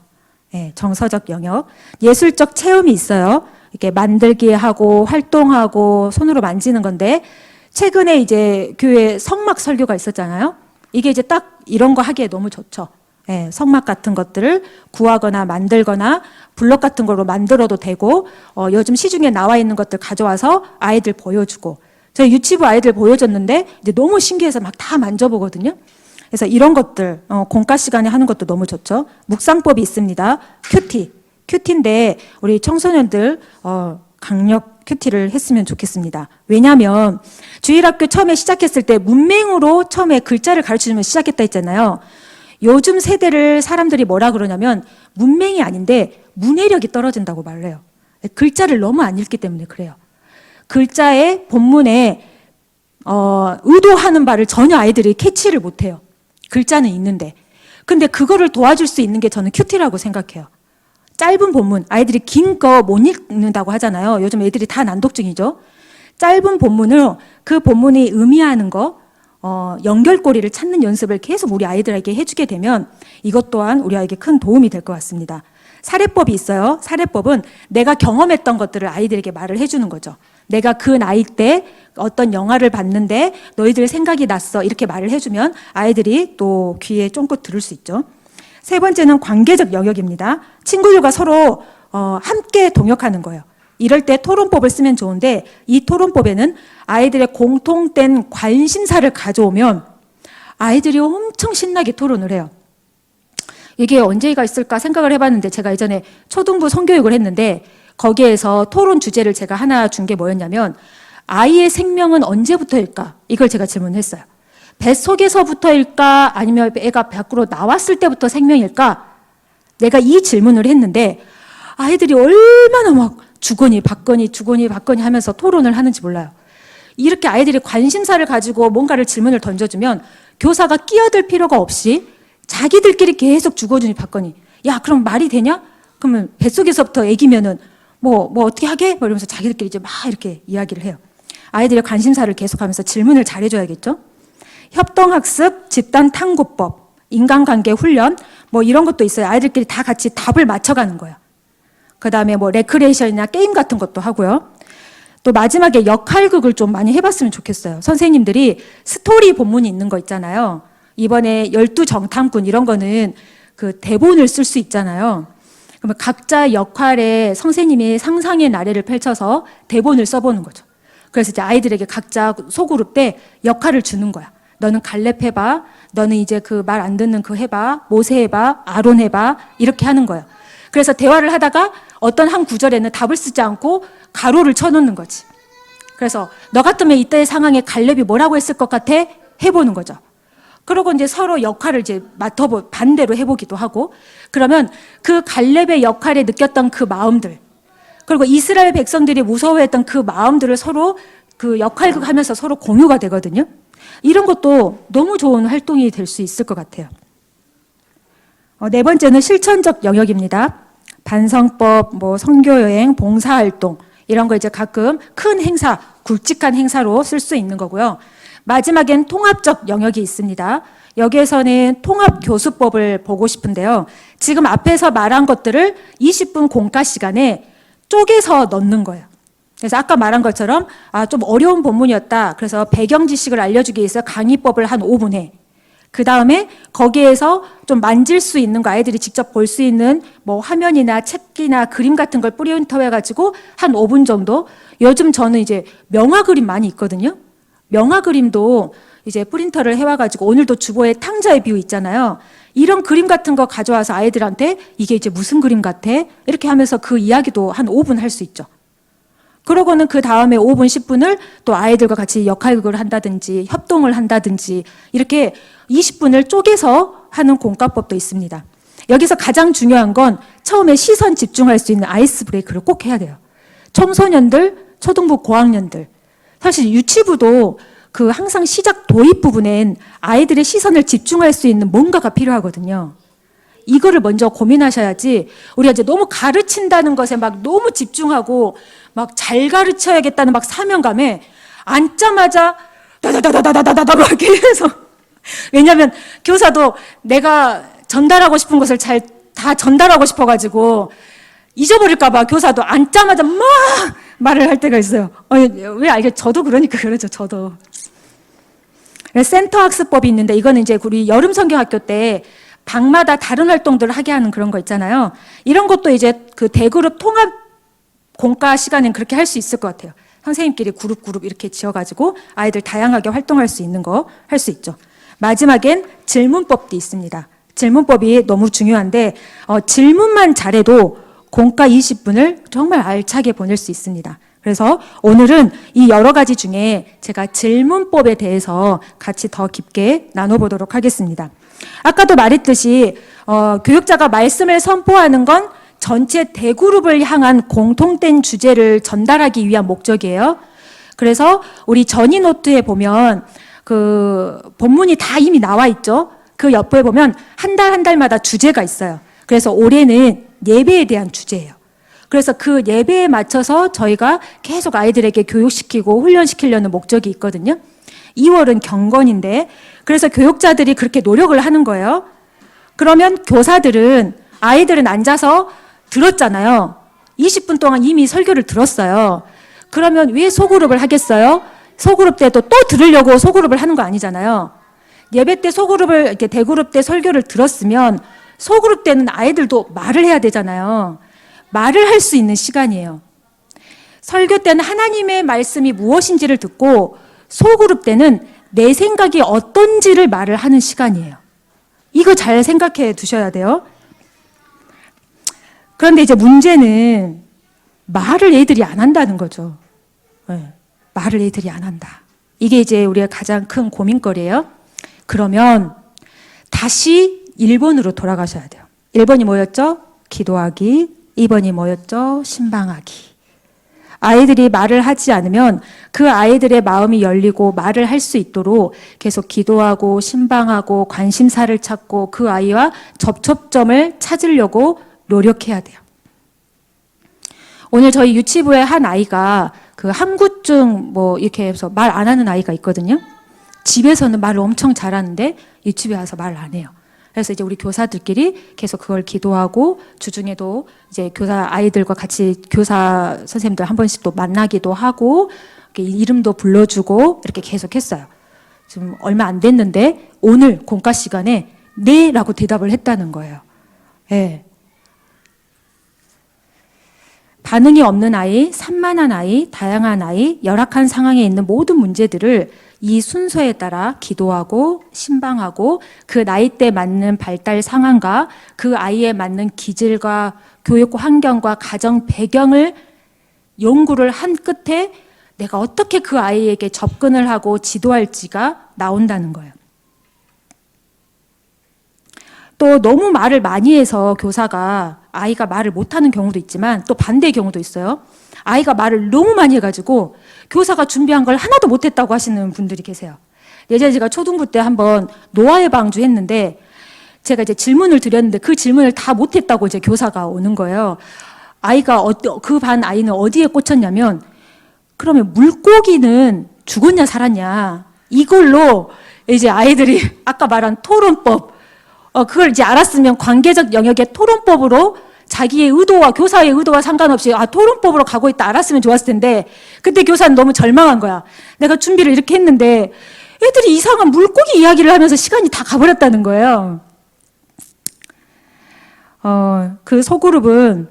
네, 정서적 영역. 예술적 체험이 있어요. 이렇게 만들기 하고 활동하고 손으로 만지는 건데 최근에 이제 교회 성막 설교가 있었잖아요. 이게 이제 딱 이런 거 하기에 너무 좋죠. 네, 성막 같은 것들을 구하거나 만들거나 블럭 같은 걸로 만들어도 되고 요즘 시중에 나와 있는 것들 가져와서 아이들 보여주고 저희 유치부 아이들 보여줬는데 이제 너무 신기해서 막 다 만져보거든요. 그래서 이런 것들 공과 시간에 하는 것도 너무 좋죠. 묵상법이 있습니다. 큐티인데 우리 청소년들 강력 큐티를 했으면 좋겠습니다. 왜냐하면 주일학교 처음에 시작했을 때 문맹으로 처음에 글자를 가르치면 시작했다 했잖아요. 요즘 세대를 사람들이 뭐라 그러냐면 문맹이 아닌데 문해력이 떨어진다고 말을 해요. 글자를 너무 안 읽기 때문에 그래요. 글자의 본문에 의도하는 바를 전혀 아이들이 캐치를 못해요. 글자는 있는데. 근데 그거를 도와줄 수 있는 게 저는 큐티라고 생각해요. 짧은 본문, 아이들이 긴 거 못 읽는다고 하잖아요. 요즘 애들이 다 난독증이죠. 짧은 본문을 그 본문이 의미하는 거, 연결고리를 찾는 연습을 계속 우리 아이들에게 해주게 되면 이것 또한 우리 아이에게 큰 도움이 될 것 같습니다. 사례법이 있어요. 사례법은 내가 경험했던 것들을 아이들에게 말을 해주는 거죠. 내가 그 나이 때 어떤 영화를 봤는데 너희들 생각이 났어. 이렇게 말을 해주면 아이들이 또 귀에 쫑긋 들을 수 있죠. 세 번째는 관계적 영역입니다. 친구들과 서로 함께 동역하는 거예요. 이럴 때 토론법을 쓰면 좋은데 이 토론법에는 아이들의 공통된 관심사를 가져오면 아이들이 엄청 신나게 토론을 해요. 이게 언제가 있을까 생각을 해봤는데 제가 예전에 초등부 성교육을 했는데 거기에서 토론 주제를 제가 하나 준 게 뭐였냐면 아이의 생명은 언제부터일까? 이걸 제가 질문했어요. 뱃속에서부터일까? 아니면 애가 밖으로 나왔을 때부터 생명일까? 내가 이 질문을 했는데 아이들이 얼마나 막 주거니 받거니 하면서 토론을 하는지 몰라요. 이렇게 아이들이 관심사를 가지고 뭔가를 질문을 던져주면 교사가 끼어들 필요가 없이 자기들끼리 계속 주거니 받거니, 야 그럼 말이 되냐? 그러면 뱃속에서부터 애기면은 뭐 어떻게 하게? 뭐 이러면서 자기들끼리 이제 막 이렇게 이야기를 해요. 아이들의 관심사를 계속하면서 질문을 잘해줘야겠죠. 협동학습, 집단탐구법, 인간관계 훈련 뭐 이런 것도 있어요. 아이들끼리 다 같이 답을 맞춰가는 거예요. 그 다음에 뭐 레크레이션이나 게임 같은 것도 하고요. 또 마지막에 역할극을 좀 많이 해봤으면 좋겠어요. 선생님들이 스토리 본문이 있는 거 있잖아요. 이번에 12정탐꾼 이런 거는 그 대본을 쓸 수 있잖아요. 그러면 각자 역할에 선생님이 상상의 나래를 펼쳐서 대본을 써보는 거죠. 그래서 이제 아이들에게 각자 소그룹 때 역할을 주는 거야. 너는 갈렙 해봐. 너는 이제 그 말 안 듣는 그 해봐. 모세 해봐. 아론 해봐. 이렇게 하는 거예요. 그래서 대화를 하다가 어떤 한 구절에는 답을 쓰지 않고 가로를 쳐놓는 거지. 그래서 너 같으면 이때의 상황에 갈렙이 뭐라고 했을 것 같아? 해보는 거죠. 그러고 이제 서로 역할을 이제 반대로 해보기도 하고, 그러면 그 갈렙의 역할에 느꼈던 그 마음들, 그리고 이스라엘 백성들이 무서워했던 그 마음들을 서로 그 역할극 하면서 서로 공유가 되거든요. 이런 것도 너무 좋은 활동이 될 수 있을 것 같아요. 네 번째는 실천적 영역입니다. 반성법, 뭐 선교여행, 봉사활동 이런 거 이제 가끔 큰 행사, 굵직한 행사로 쓸 수 있는 거고요. 마지막엔 통합적 영역이 있습니다. 여기에서는 통합교수법을 보고 싶은데요. 지금 앞에서 말한 것들을 20분 공과 시간에 쪼개서 넣는 거예요. 그래서 아까 말한 것처럼 좀 어려운 본문이었다. 그래서 배경 지식을 알려주기 위해서 강의법을 한 5분 해. 그 다음에 거기에서 좀 만질 수 있는 거, 아이들이 직접 볼 수 있는 뭐 화면이나 책이나 그림 같은 걸 프린터해가지고 한 5분 정도. 요즘 저는 이제 명화 그림 많이 있거든요. 명화 그림도 이제 프린터를 해와가지고 오늘도 주보에 탕자의 비유 있잖아요. 이런 그림 같은 거 가져와서 아이들한테 이게 이제 무슨 그림 같아? 이렇게 하면서 그 이야기도 한 5분 할 수 있죠. 그러고는 그 다음에 5분, 10분을 또 아이들과 같이 역할극을 한다든지 협동을 한다든지 이렇게 20분을 쪼개서 하는 공과법도 있습니다. 여기서 가장 중요한 건 처음에 시선 집중할 수 있는 아이스 브레이크를 꼭 해야 돼요. 청소년들, 초등부 고학년들. 사실 유치부도 그 항상 시작 도입 부분엔 아이들의 시선을 집중할 수 있는 뭔가가 필요하거든요. 이거를 먼저 고민하셔야지 우리가 이제 너무 가르친다는 것에 막 너무 집중하고 막 잘 가르쳐야겠다는 막 사명감에 앉자마자 다다다다다다다다 막 이렇게 해서 왜냐하면 교사도 내가 전달하고 싶은 것을 잘 다 전달하고 싶어가지고 잊어버릴까 봐 교사도 앉자마자 막 말을 할 때가 있어요. 왜 알겠? 저도 그러니까 그러죠. 저도. 센터 학습법이 있는데 이거는 이제 우리 여름 성경학교 때 방마다 다른 활동들을 하게 하는 그런 거 있잖아요. 이런 것도 이제 그 대그룹 통합 공과 시간엔 그렇게 할 수 있을 것 같아요. 선생님끼리 그룹 이렇게 지어가지고 아이들 다양하게 활동할 수 있는 거 할 수 있죠. 마지막엔 질문법도 있습니다. 질문법이 너무 중요한데 질문만 잘해도 공과 20분을 정말 알차게 보낼 수 있습니다. 그래서 오늘은 이 여러 가지 중에 제가 질문법에 대해서 같이 더 깊게 나눠보도록 하겠습니다. 아까도 말했듯이 교육자가 말씀을 선포하는 건 전체 대그룹을 향한 공통된 주제를 전달하기 위한 목적이에요. 그래서 우리 전이 노트에 보면 그 본문이 다 이미 나와 있죠. 그 옆에 보면 한 달 한 달마다 주제가 있어요. 그래서 올해는 예배에 대한 주제예요. 그래서 그 예배에 맞춰서 저희가 계속 아이들에게 교육시키고 훈련시키려는 목적이 있거든요. 2월은 경건인데 그래서 교육자들이 그렇게 노력을 하는 거예요. 그러면 교사들은 아이들은 앉아서 들었잖아요. 20분 동안 이미 설교를 들었어요. 그러면 왜 소그룹을 하겠어요? 소그룹 때도 또 들으려고 소그룹을 하는 거 아니잖아요. 예배 때 소그룹을 이렇게 대그룹 때 설교를 들었으면 소그룹 때는 아이들도 말을 해야 되잖아요. 말을 할 수 있는 시간이에요. 설교 때는 하나님의 말씀이 무엇인지를 듣고 소그룹 때는 내 생각이 어떤지를 말을 하는 시간이에요. 이거 잘 생각해 두셔야 돼요. 그런데 이제 문제는 말을 애들이 안 한다는 거죠. 네, 말을 애들이 안 한다. 이게 이제 우리가 가장 큰 고민거리예요. 그러면 다시 1번으로 돌아가셔야 돼요. 1번이 뭐였죠? 기도하기. 2번이 뭐였죠? 신방하기. 아이들이 말을 하지 않으면 그 아이들의 마음이 열리고 말을 할 수 있도록 계속 기도하고 신방하고 관심사를 찾고 그 아이와 접촉점을 찾으려고 노력해야 돼요. 오늘 저희 유치부에 한 아이가 그 함구증 뭐 이렇게 해서 말 안 하는 아이가 있거든요. 집에서는 말을 엄청 잘하는데 유치부에 와서 말 안 해요. 그래서 이제 우리 교사들끼리 계속 그걸 기도하고 주중에도 이제 교사 아이들과 같이 교사 선생님들 한 번씩 또 만나기도 하고 이름도 불러주고 이렇게 계속 했어요. 지금 얼마 안 됐는데 오늘 공과 시간에 네라고 대답을 했다는 거예요. 네. 반응이 없는 아이, 산만한 아이, 다양한 아이, 열악한 상황에 있는 모든 문제들을 이 순서에 따라 기도하고 신방하고 그 나이대 맞는 발달 상황과 그 아이에 맞는 기질과 교육 환경과 가정 배경을 연구를 한 끝에 내가 어떻게 그 아이에게 접근을 하고 지도할지가 나온다는 거예요. 또 너무 말을 많이 해서 교사가 아이가 말을 못하는 경우도 있지만 또 반대의 경우도 있어요. 아이가 말을 너무 많이 해가지고 교사가 준비한 걸 하나도 못했다고 하시는 분들이 계세요. 예전에 제가 초등부 때 한번 노아의 방주 했는데 제가 이제 질문을 드렸는데 그 질문을 다 못했다고 이제 교사가 오는 거예요. 아이가 그 반 아이는 어디에 꽂혔냐면 그러면 물고기는 죽었냐 살았냐 이걸로 이제 아이들이 아까 말한 토론법 그걸 이제 알았으면 관계적 영역의 토론법으로 자기의 의도와 교사의 의도와 상관없이 토론법으로 가고 있다 알았으면 좋았을 텐데 그때 교사는 너무 절망한 거야. 내가 준비를 이렇게 했는데 애들이 이상한 물고기 이야기를 하면서 시간이 다 가버렸다는 거예요. 그 소그룹은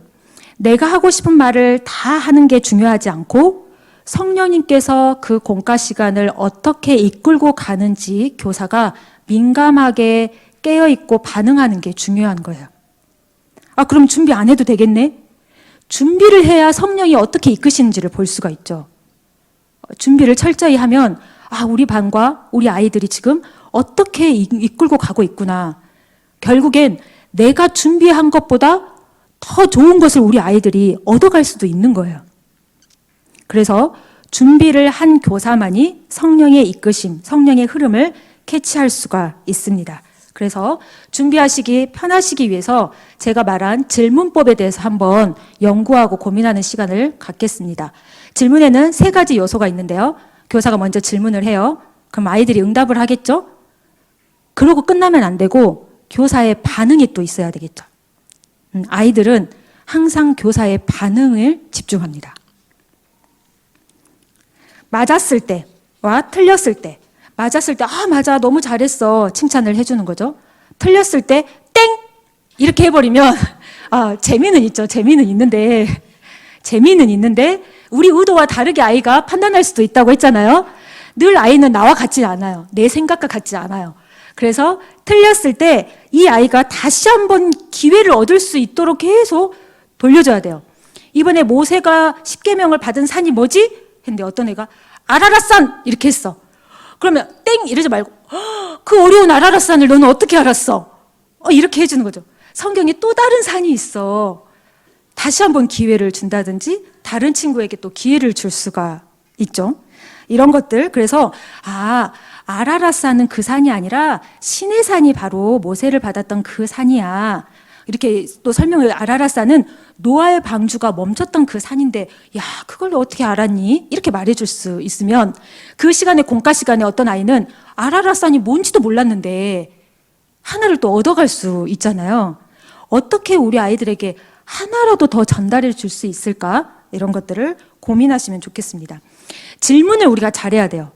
내가 하고 싶은 말을 다 하는 게 중요하지 않고 성령님께서 그 공과 시간을 어떻게 이끌고 가는지 교사가 민감하게 깨어있고 반응하는 게 중요한 거예요. 그럼 준비 안 해도 되겠네? 준비를 해야 성령이 어떻게 이끄시는지를 볼 수가 있죠. 준비를 철저히 하면 우리 반과 우리 아이들이 지금 어떻게 이끌고 가고 있구나. 결국엔 내가 준비한 것보다 더 좋은 것을 우리 아이들이 얻어갈 수도 있는 거예요. 그래서 준비를 한 교사만이 성령의 이끄심, 성령의 흐름을 캐치할 수가 있습니다. 그래서 준비하시기 편하시기 위해서 제가 말한 질문법에 대해서 한번 연구하고 고민하는 시간을 갖겠습니다. 질문에는 3가지 요소가 있는데요. 교사가 먼저 질문을 해요. 그럼 아이들이 응답을 하겠죠? 그러고 끝나면 안 되고 교사의 반응이 또 있어야 되겠죠. 아이들은 항상 교사의 반응을 집중합니다. 맞았을 때와 틀렸을 때 맞았을 때 맞아 너무 잘했어 칭찬을 해주는 거죠. 틀렸을 때 땡! 이렇게 해버리면 재미는 있죠. 재미는 있는데 우리 의도와 다르게 아이가 판단할 수도 있다고 했잖아요. 늘 아이는 나와 같지 않아요. 내 생각과 같지 않아요. 그래서 틀렸을 때 이 아이가 다시 한번 기회를 얻을 수 있도록 계속 돌려줘야 돼요. 이번에 모세가 10계명을 받은 산이 뭐지? 했는데 어떤 애가 아라랏산 이렇게 했어. 그러면 땡 이러지 말고 그 어려운 아라랏산을 너는 어떻게 알았어? 이렇게 해주는 거죠. 성경에 또 다른 산이 있어. 다시 한번 기회를 준다든지 다른 친구에게 또 기회를 줄 수가 있죠. 이런 것들. 그래서 아라랏산은 그 산이 아니라 신의 산이 바로 모세를 받았던 그 산이야. 이렇게 또 설명을 아라랏산은 노아의 방주가 멈췄던 그 산인데 그걸 어떻게 알았니? 이렇게 말해줄 수 있으면 그 시간에 공과 시간에 어떤 아이는 아라랏산이 뭔지도 몰랐는데 하나를 또 얻어갈 수 있잖아요. 어떻게 우리 아이들에게 하나라도 더 전달해 줄 수 있을까? 이런 것들을 고민하시면 좋겠습니다. 질문을 우리가 잘해야 돼요.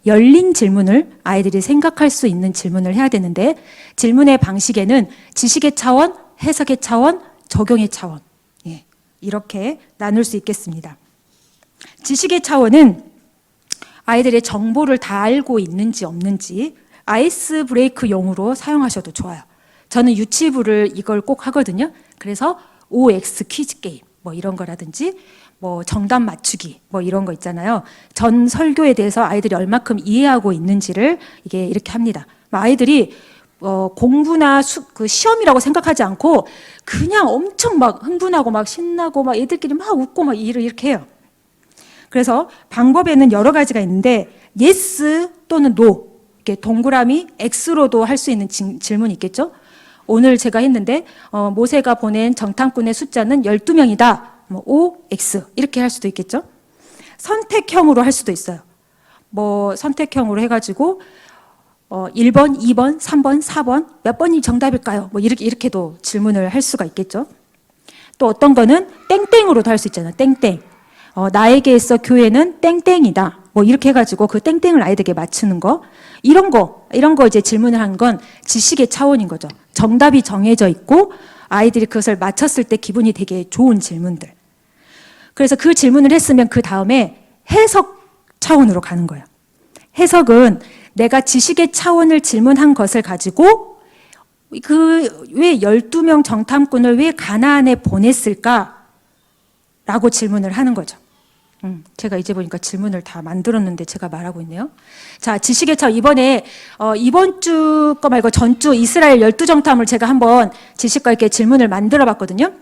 열린 질문을 아이들이 생각할 수 있는 질문을 해야 되는데 질문의 방식에는 지식의 차원, 해석의 차원, 적용의 차원 이렇게 나눌 수 있겠습니다. 지식의 차원은 아이들의 정보를 다 알고 있는지 없는지 아이스 브레이크용으로 사용하셔도 좋아요. 저는 유치부를 이걸 꼭 하거든요. 그래서 OX 퀴즈 게임 이런 거라든지 정답 맞추기 이런 거 있잖아요. 전 설교에 대해서 아이들이 얼마큼 이해하고 있는지를 이게 이렇게 합니다. 아이들이 공부나 그 시험이라고 생각하지 않고 그냥 엄청 막 흥분하고 막 신나고 막 애들끼리 막 웃고 막 일을 이렇게 해요. 그래서 방법에는 여러 가지가 있는데 yes 또는 no, 이렇게 동그라미 x로도 할 수 있는 질문이 있겠죠. 오늘 제가 했는데 모세가 보낸 정탐꾼의 숫자는 12명이다. 뭐 O, X 이렇게 할 수도 있겠죠. 선택형으로 할 수도 있어요. 뭐 선택형으로 해가지고 1번, 2번, 3번, 4번 몇 번이 정답일까요? 뭐 이렇게도 질문을 할 수가 있겠죠. 또 어떤 거는 땡땡으로도 할 수 있잖아요. 땡땡. 나에게 있어 교회는 땡땡이다. 뭐 이렇게 해가지고 그 땡땡을 아이들에게 맞추는 거. 이런 거 이제 질문을 한 건 지식의 차원인 거죠. 정답이 정해져 있고 아이들이 그것을 맞췄을 때 기분이 되게 좋은 질문들. 그래서 그 질문을 했으면 그 다음에 해석 차원으로 가는 거예요. 해석은 내가 지식의 차원을 질문한 것을 가지고 왜 12명 정탐꾼을 왜 가나안에 보냈을까? 라고 질문을 하는 거죠. 제가 이제 보니까 질문을 다 만들었는데 제가 말하고 있네요. 자, 지식의 차원. 이번에 이번 주 거 말고 전주 이스라엘 12정탐을 제가 한번 지식과 있게 질문을 만들어 봤거든요.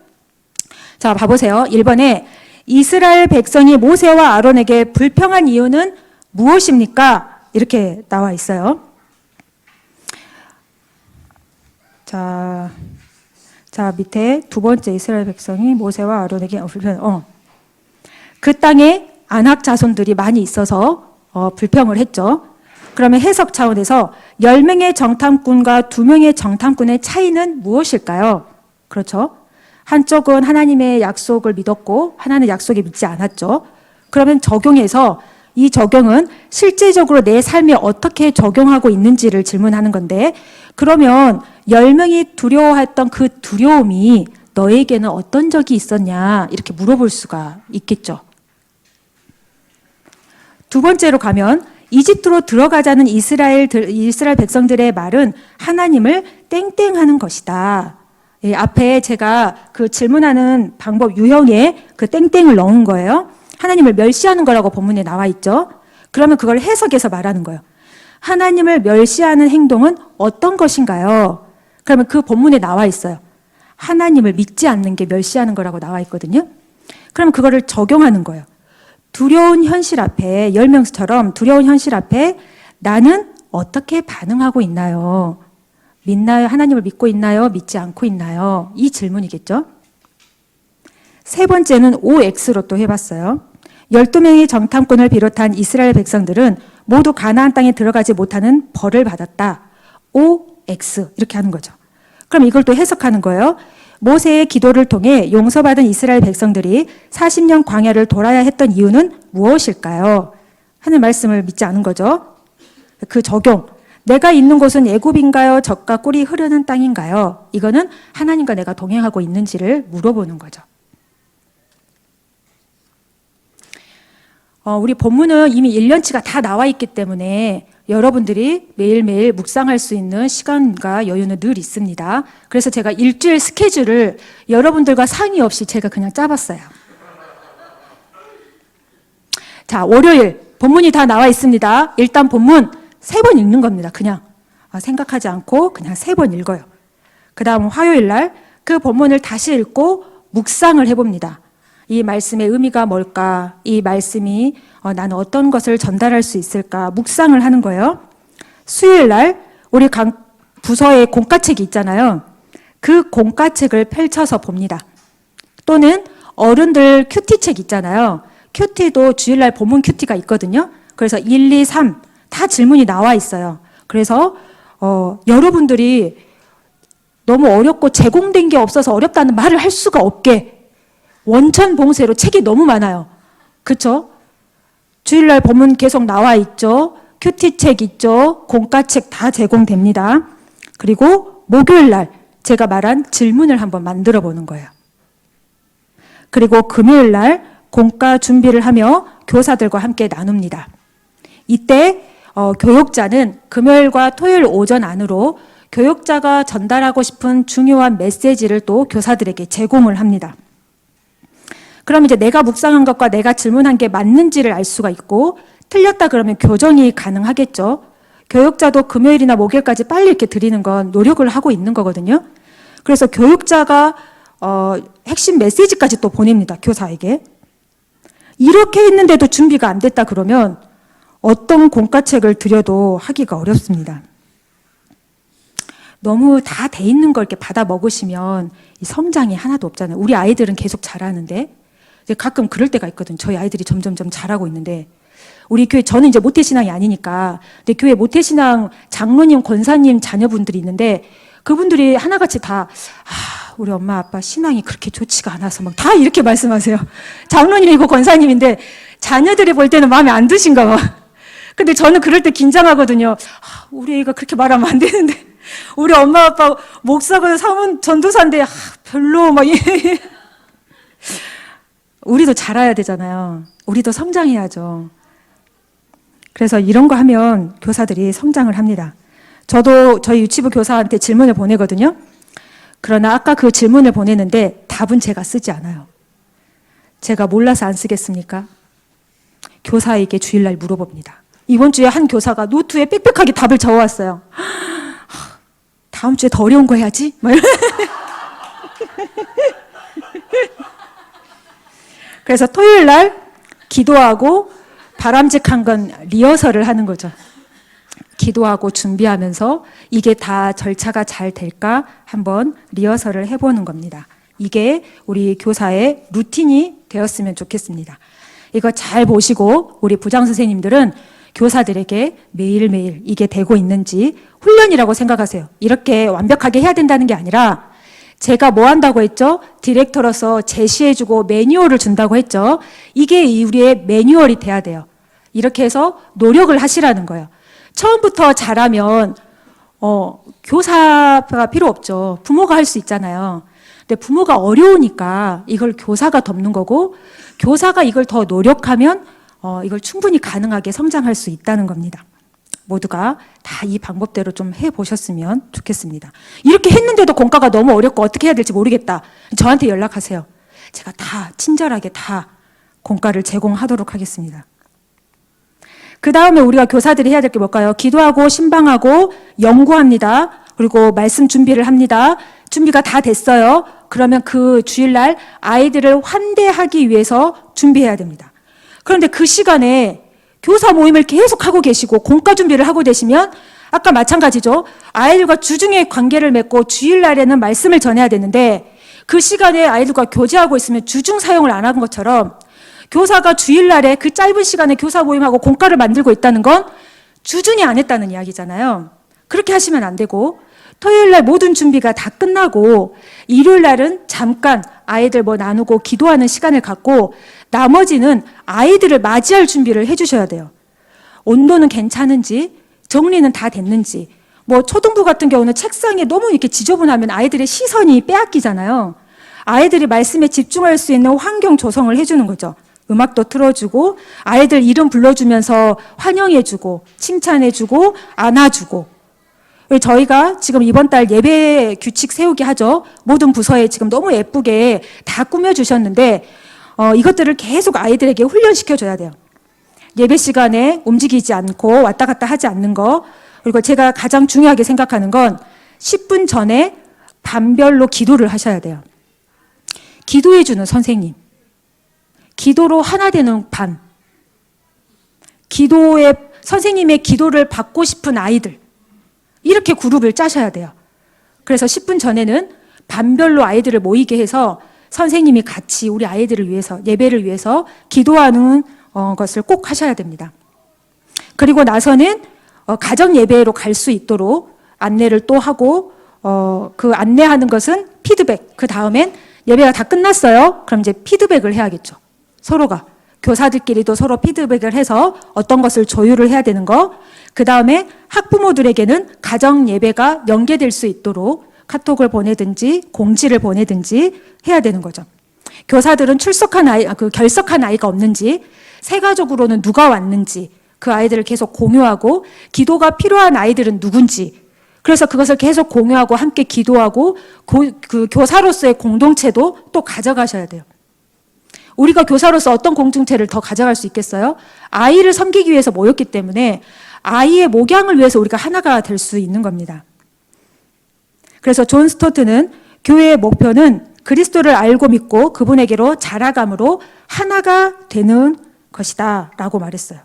자, 봐보세요. 1번에 이스라엘 백성이 모세와 아론에게 불평한 이유는 무엇입니까? 이렇게 나와 있어요. 자, 밑에 두 번째 이스라엘 백성이 모세와 아론에게 그 땅에 안악 자손들이 많이 있어서 불평을 했죠. 그러면 해석 차원에서 10명의 정탐꾼과 2명의 정탐꾼의 차이는 무엇일까요? 그렇죠. 한쪽은 하나님의 약속을 믿었고 하나는 약속에 믿지 않았죠. 그러면 적용해서 이 적용은 실제적으로 내 삶에 어떻게 적용하고 있는지를 질문하는 건데, 그러면 10명이 두려워했던 그 두려움이 너에게는 어떤 적이 있었냐 이렇게 물어볼 수가 있겠죠. 두 번째로 가면 이집트로 들어가자는 이스라엘 백성들의 말은 하나님을 땡땡하는 것이다. 예, 앞에 제가 그 질문하는 방법 유형에 그 땡땡을 넣은 거예요. 하나님을 멸시하는 거라고 본문에 나와 있죠. 그러면 그걸 해석해서 말하는 거예요. 하나님을 멸시하는 행동은 어떤 것인가요? 그러면 그 본문에 나와 있어요. 하나님을 믿지 않는 게 멸시하는 거라고 나와 있거든요. 그럼 그거를 적용하는 거예요. 두려운 현실 앞에, 10명처럼 두려운 현실 앞에 나는 어떻게 반응하고 있나요? 믿나요? 하나님을 믿고 있나요? 믿지 않고 있나요? 이 질문이겠죠. 세 번째는 OX로 또 해봤어요. 12명의 정탐꾼을 비롯한 이스라엘 백성들은 모두 가나안 땅에 들어가지 못하는 벌을 받았다. OX 이렇게 하는 거죠. 그럼 이걸 또 해석하는 거예요. 모세의 기도를 통해 용서받은 이스라엘 백성들이 40년 광야를 돌아야 했던 이유는 무엇일까요? 하는 말씀을 믿지 않은 거죠. 그 적용. 내가 있는 곳은 애굽인가요? 젖과 꿀이 흐르는 땅인가요? 이거는 하나님과 내가 동행하고 있는지를 물어보는 거죠. 우리 본문은 이미 1년치가 다 나와 있기 때문에 여러분들이 매일매일 묵상할 수 있는 시간과 여유는 늘 있습니다. 그래서 제가 일주일 스케줄을 여러분들과 상의 없이 제가 그냥 짜봤어요. 자, 월요일 본문이 다 나와 있습니다. 일단 본문 3번 읽는 겁니다. 그냥 생각하지 않고 그냥 3번 읽어요. 그 다음 화요일 날 그 본문을 다시 읽고 묵상을 해봅니다. 이 말씀의 의미가 뭘까? 이 말씀이 나는 어떤 것을 전달할 수 있을까? 묵상을 하는 거예요. 수요일 날 우리 부서에 공과책이 있잖아요. 그 공과책을 펼쳐서 봅니다. 또는 어른들 큐티책 있잖아요. 큐티도 주일날 본문 큐티가 있거든요. 그래서 1, 2, 3 다 질문이 나와 있어요. 그래서 여러분들이 너무 어렵고 제공된 게 없어서 어렵다는 말을 할 수가 없게 원천 봉쇄로 책이 너무 많아요. 그렇죠? 주일날 본문 계속 나와 있죠. 큐티책 있죠. 공과책 다 제공됩니다. 그리고 목요일날 제가 말한 질문을 한번 만들어 보는 거예요. 그리고 금요일날 공과 준비를 하며 교사들과 함께 나눕니다. 이때 교육자는 금요일과 토요일 오전 안으로 교육자가 전달하고 싶은 중요한 메시지를 또 교사들에게 제공을 합니다. 그럼 이제 내가 묵상한 것과 내가 질문한 게 맞는지를 알 수가 있고 틀렸다 그러면 교정이 가능하겠죠. 교육자도 금요일이나 목요일까지 빨리 이렇게 드리는 건 노력을 하고 있는 거거든요. 그래서 교육자가 핵심 메시지까지 또 보냅니다. 교사에게. 이렇게 했는데도 준비가 안 됐다 그러면 어떤 공과책을 드려도 하기가 어렵습니다. 너무 다 돼 있는 걸 이렇게 받아 먹으시면 이 성장이 하나도 없잖아요. 우리 아이들은 계속 자라는데 가끔 그럴 때가 있거든요. 저희 아이들이 점점점 잘하고 있는데 우리 교회, 저는 이제 모태신앙이 아니니까, 근데 교회 모태신앙 장로님, 권사님 자녀분들이 있는데 그분들이 하나같이 다 우리 엄마 아빠 신앙이 그렇게 좋지가 않아서 막 다 이렇게 말씀하세요. 장로님이고 권사님인데 자녀들이 볼 때는 마음에 안 드신가 봐. 근데 저는 그럴 때 긴장하거든요. 우리 애가 그렇게 말하면 안 되는데 우리 엄마 아빠 목사고 사문 전도사인데 별로 막 우리도 자라야 되잖아요. 우리도 성장해야죠. 그래서 이런 거 하면 교사들이 성장을 합니다. 저도 저희 유치부 교사한테 질문을 보내거든요. 그러나 아까 그 질문을 보내는데 답은 제가 쓰지 않아요. 제가 몰라서 안 쓰겠습니까? 교사에게 주일날 물어봅니다. 이번 주에 한 교사가 노트에 빽빽하게 답을 적어왔어요. 다음 주에 더 어려운 거 해야지? 그래서 토요일 날 기도하고 바람직한 건 리허설을 하는 거죠. 기도하고 준비하면서 이게 다 절차가 잘 될까 한번 리허설을 해보는 겁니다. 이게 우리 교사의 루틴이 되었으면 좋겠습니다. 이거 잘 보시고 우리 부장 선생님들은 교사들에게 매일매일 이게 되고 있는지 훈련이라고 생각하세요. 이렇게 완벽하게 해야 된다는 게 아니라 제가 뭐 한다고 했죠? 디렉터로서 제시해주고 매뉴얼을 준다고 했죠? 이게 우리의 매뉴얼이 돼야 돼요. 이렇게 해서 노력을 하시라는 거예요. 처음부터 잘하면 교사가 필요 없죠. 부모가 할 수 있잖아요. 근데 부모가 어려우니까 이걸 교사가 덮는 거고 교사가 이걸 더 노력하면 이걸 충분히 가능하게 성장할 수 있다는 겁니다. 모두가 다 이 방법대로 좀 해보셨으면 좋겠습니다. 이렇게 했는데도 공과가 너무 어렵고 어떻게 해야 될지 모르겠다. 저한테 연락하세요. 제가 다 친절하게 다 공과를 제공하도록 하겠습니다. 그 다음에 우리가 교사들이 해야 될 게 뭘까요? 기도하고 신방하고 연구합니다. 그리고 말씀 준비를 합니다. 준비가 다 됐어요. 그러면 그 주일날 아이들을 환대하기 위해서 준비해야 됩니다. 그런데 그 시간에 교사 모임을 계속 하고 계시고 공과 준비를 하고 계시면 아까 마찬가지죠. 아이들과 주중에 관계를 맺고 주일날에는 말씀을 전해야 되는데 그 시간에 아이들과 교제하고 있으면 주중 사용을 안 하는 것처럼 교사가 주일날에 그 짧은 시간에 교사 모임하고 공과를 만들고 있다는 건 주중에 안 했다는 이야기잖아요. 그렇게 하시면 안 되고 토요일날 모든 준비가 다 끝나고 일요일날은 잠깐 아이들 뭐 나누고 기도하는 시간을 갖고 나머지는 아이들을 맞이할 준비를 해주셔야 돼요. 온도는 괜찮은지 정리는 다 됐는지 뭐 초등부 같은 경우는 책상에 너무 이렇게 지저분하면 아이들의 시선이 빼앗기잖아요. 아이들이 말씀에 집중할 수 있는 환경 조성을 해주는 거죠. 음악도 틀어주고 아이들 이름 불러주면서 환영해주고 칭찬해주고 안아주고 저희가 지금 이번 달 예배 규칙 세우기 하죠. 모든 부서에 지금 너무 예쁘게 다 꾸며주셨는데 이것들을 계속 아이들에게 훈련시켜줘야 돼요. 예배 시간에 움직이지 않고 왔다 갔다 하지 않는 거 그리고 제가 가장 중요하게 생각하는 건 10분 전에 반별로 기도를 하셔야 돼요. 기도해주는 선생님 기도로 하나 되는 반 선생님의 기도를 받고 싶은 아이들 이렇게 그룹을 짜셔야 돼요. 그래서 10분 전에는 반별로 아이들을 모이게 해서 선생님이 같이 우리 아이들을 위해서 예배를 위해서 기도하는 것을 꼭 하셔야 됩니다. 그리고 나서는 가정 예배로 갈 수 있도록 안내를 또 하고 그 안내하는 것은 피드백. 그 다음엔 예배가 다 끝났어요. 그럼 이제 피드백을 해야겠죠. 서로가 교사들끼리도 서로 피드백을 해서 어떤 것을 조율을 해야 되는 거. 그 다음에 학부모들에게는 가정 예배가 연계될 수 있도록 카톡을 보내든지 공지를 보내든지 해야 되는 거죠. 교사들은 결석한 아이가 없는지, 세가족으로는 누가 왔는지 그 아이들을 계속 공유하고 기도가 필요한 아이들은 누군지 그래서 그것을 계속 공유하고 함께 기도하고 그 교사로서의 공동체도 또 가져가셔야 돼요. 우리가 교사로서 어떤 공동체를 더 가져갈 수 있겠어요? 아이를 섬기기 위해서 모였기 때문에 아이의 목양을 위해서 우리가 하나가 될 수 있는 겁니다. 그래서 존 스토트는 교회의 목표는 그리스도를 알고 믿고 그분에게로 자라감으로 하나가 되는 것이다 라고 말했어요.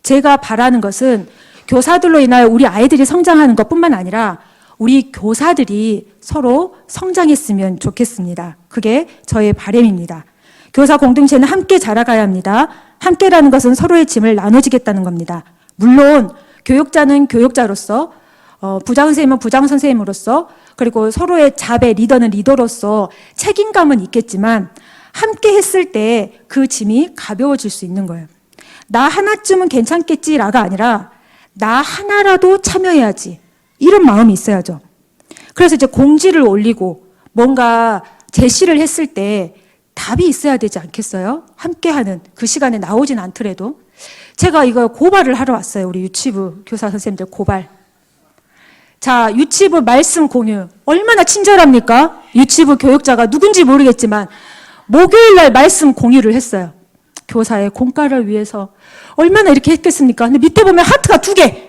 제가 바라는 것은 교사들로 인하여 우리 아이들이 성장하는 것뿐만 아니라 우리 교사들이 서로 성장했으면 좋겠습니다. 그게 저의 바람입니다. 교사 공동체는 함께 자라가야 합니다. 함께라는 것은 서로의 짐을 나눠지겠다는 겁니다. 물론 교육자는 교육자로서, 부장선생님은 부장선생님으로서, 그리고 서로의 자배, 리더는 리더로서 책임감은 있겠지만 함께 했을 때 그 짐이 가벼워질 수 있는 거예요. 나 하나쯤은 괜찮겠지라가 아니라 나 하나라도 참여해야지. 이런 마음이 있어야죠. 그래서 이제 공지를 올리고 뭔가 제시를 했을 때 답이 있어야 되지 않겠어요? 함께하는 그 시간에 나오진 않더라도. 제가 이거 고발을 하러 왔어요. 우리 유치부 교사 선생님들 고발. 자, 유치부 말씀 공유. 얼마나 친절합니까? 유치부 교육자가 누군지 모르겠지만 목요일 날 말씀 공유를 했어요. 교사의 공과를 위해서. 얼마나 이렇게 했겠습니까? 근데 밑에 보면 하트가 2개.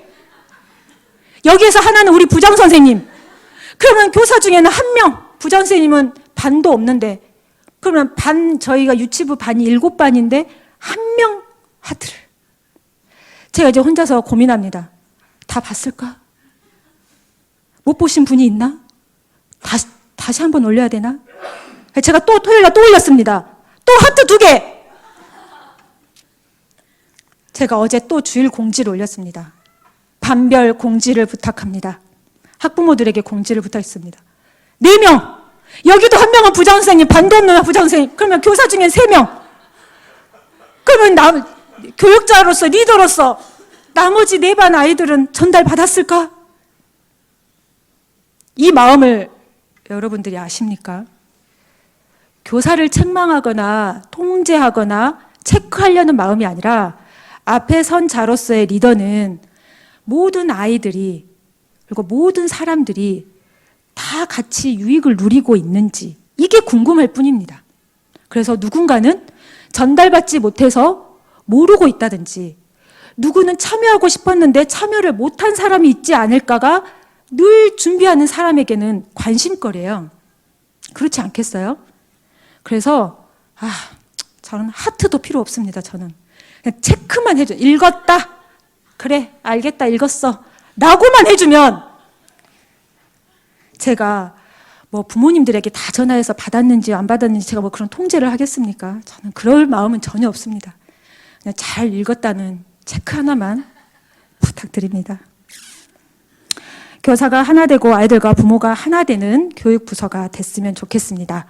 여기에서 하나는 우리 부장 선생님. 그러면 교사 중에는 1명. 부장 선생님은 반도 없는데. 그러면 저희가 유치부 반이 7반인데 1명 하트를. 제가 이제 혼자서 고민합니다. 다 봤을까? 못 보신 분이 있나? 다시 한번 올려야 되나? 제가 또 토요일날 또 올렸습니다. 또 하트 2개! 제가 어제 또 주일 공지를 올렸습니다. 반별 공지를 부탁합니다. 학부모들에게 공지를 부탁했습니다. 4명! 여기도 1명은 부장선생님, 반도 없는 부장선생님. 그러면 교사 중엔 3명. 그러면 교육자로서, 리더로서 나머지 4반 아이들은 전달받았을까? 이 마음을 여러분들이 아십니까? 교사를 책망하거나 통제하거나 체크하려는 마음이 아니라 앞에 선 자로서의 리더는 모든 아이들이 그리고 모든 사람들이 다 같이 유익을 누리고 있는지 이게 궁금할 뿐입니다. 그래서 누군가는 전달받지 못해서 모르고 있다든지 누구는 참여하고 싶었는데 참여를 못한 사람이 있지 않을까가 늘 준비하는 사람에게는 관심거리예요. 그렇지 않겠어요? 그래서 저는 하트도 필요 없습니다. 저는 그냥 체크만 해줘. 읽었다. 그래, 알겠다, 읽었어. 라고만 해주면 제가 뭐 부모님들에게 다 전화해서 받았는지 안 받았는지 제가 뭐 그런 통제를 하겠습니까? 저는 그럴 마음은 전혀 없습니다. 그냥 잘 읽었다는 체크 하나만 부탁드립니다. 교사가 하나 되고 아이들과 부모가 하나 되는 교육부서가 됐으면 좋겠습니다.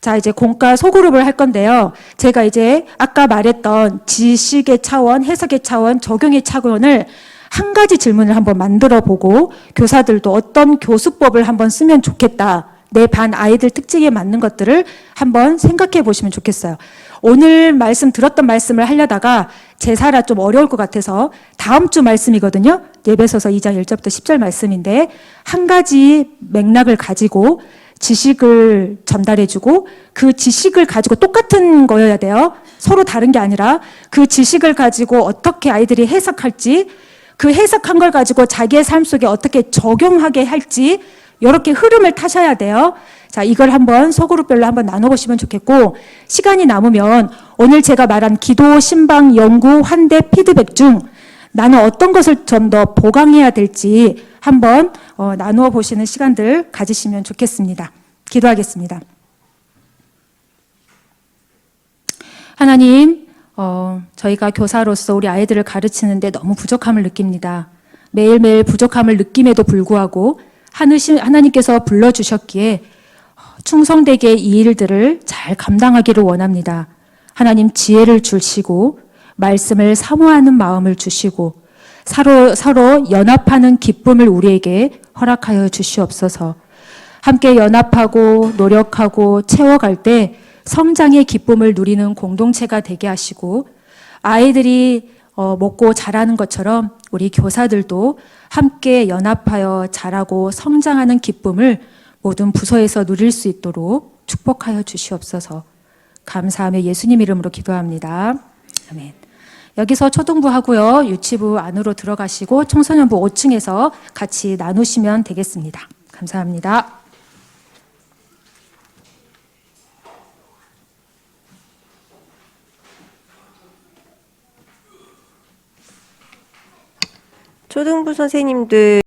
자, 이제 공과 소그룹을 할 건데요. 제가 이제 아까 말했던 지식의 차원, 해석의 차원, 적용의 차원을 한 가지 질문을 한번 만들어 보고 교사들도 어떤 교수법을 한번 쓰면 좋겠다. 내 반 아이들 특징에 맞는 것들을 한번 생각해 보시면 좋겠어요. 오늘 들었던 말씀을 하려다가 제사라 좀 어려울 것 같아서 다음 주 말씀이거든요. 에베소서 2장 1절부터 10절 말씀인데 한 가지 맥락을 가지고 지식을 전달해주고 그 지식을 가지고 똑같은 거여야 돼요. 서로 다른 게 아니라 그 지식을 가지고 어떻게 아이들이 해석할지 그 해석한 걸 가지고 자기의 삶 속에 어떻게 적용하게 할지 이렇게 흐름을 타셔야 돼요. 자, 이걸 한번 소그룹별로 한번 나눠보시면 좋겠고 시간이 남으면 오늘 제가 말한 기도, 신방, 연구, 환대, 피드백 중 나는 어떤 것을 좀 더 보강해야 될지 한번 나누어 보시는 시간들 가지시면 좋겠습니다. 기도하겠습니다. 하나님, 저희가 교사로서 우리 아이들을 가르치는데 너무 부족함을 느낍니다. 매일매일 부족함을 느낌에도 불구하고 하나님께서 불러주셨기에 충성되게 이 일들을 잘 감당하기를 원합니다. 하나님 지혜를 주시고 말씀을 사모하는 마음을 주시고 서로 연합하는 기쁨을 우리에게 허락하여 주시옵소서. 함께 연합하고 노력하고 채워갈 때 성장의 기쁨을 누리는 공동체가 되게 하시고 아이들이 먹고 자라는 것처럼 우리 교사들도 함께 연합하여 자라고 성장하는 기쁨을 모든 부서에서 누릴 수 있도록 축복하여 주시옵소서. 감사하며 예수님 이름으로 기도합니다. 아멘. 여기서 초등부 하고요. 유치부 안으로 들어가시고 청소년부 5층에서 같이 나누시면 되겠습니다. 감사합니다. 초등부 선생님들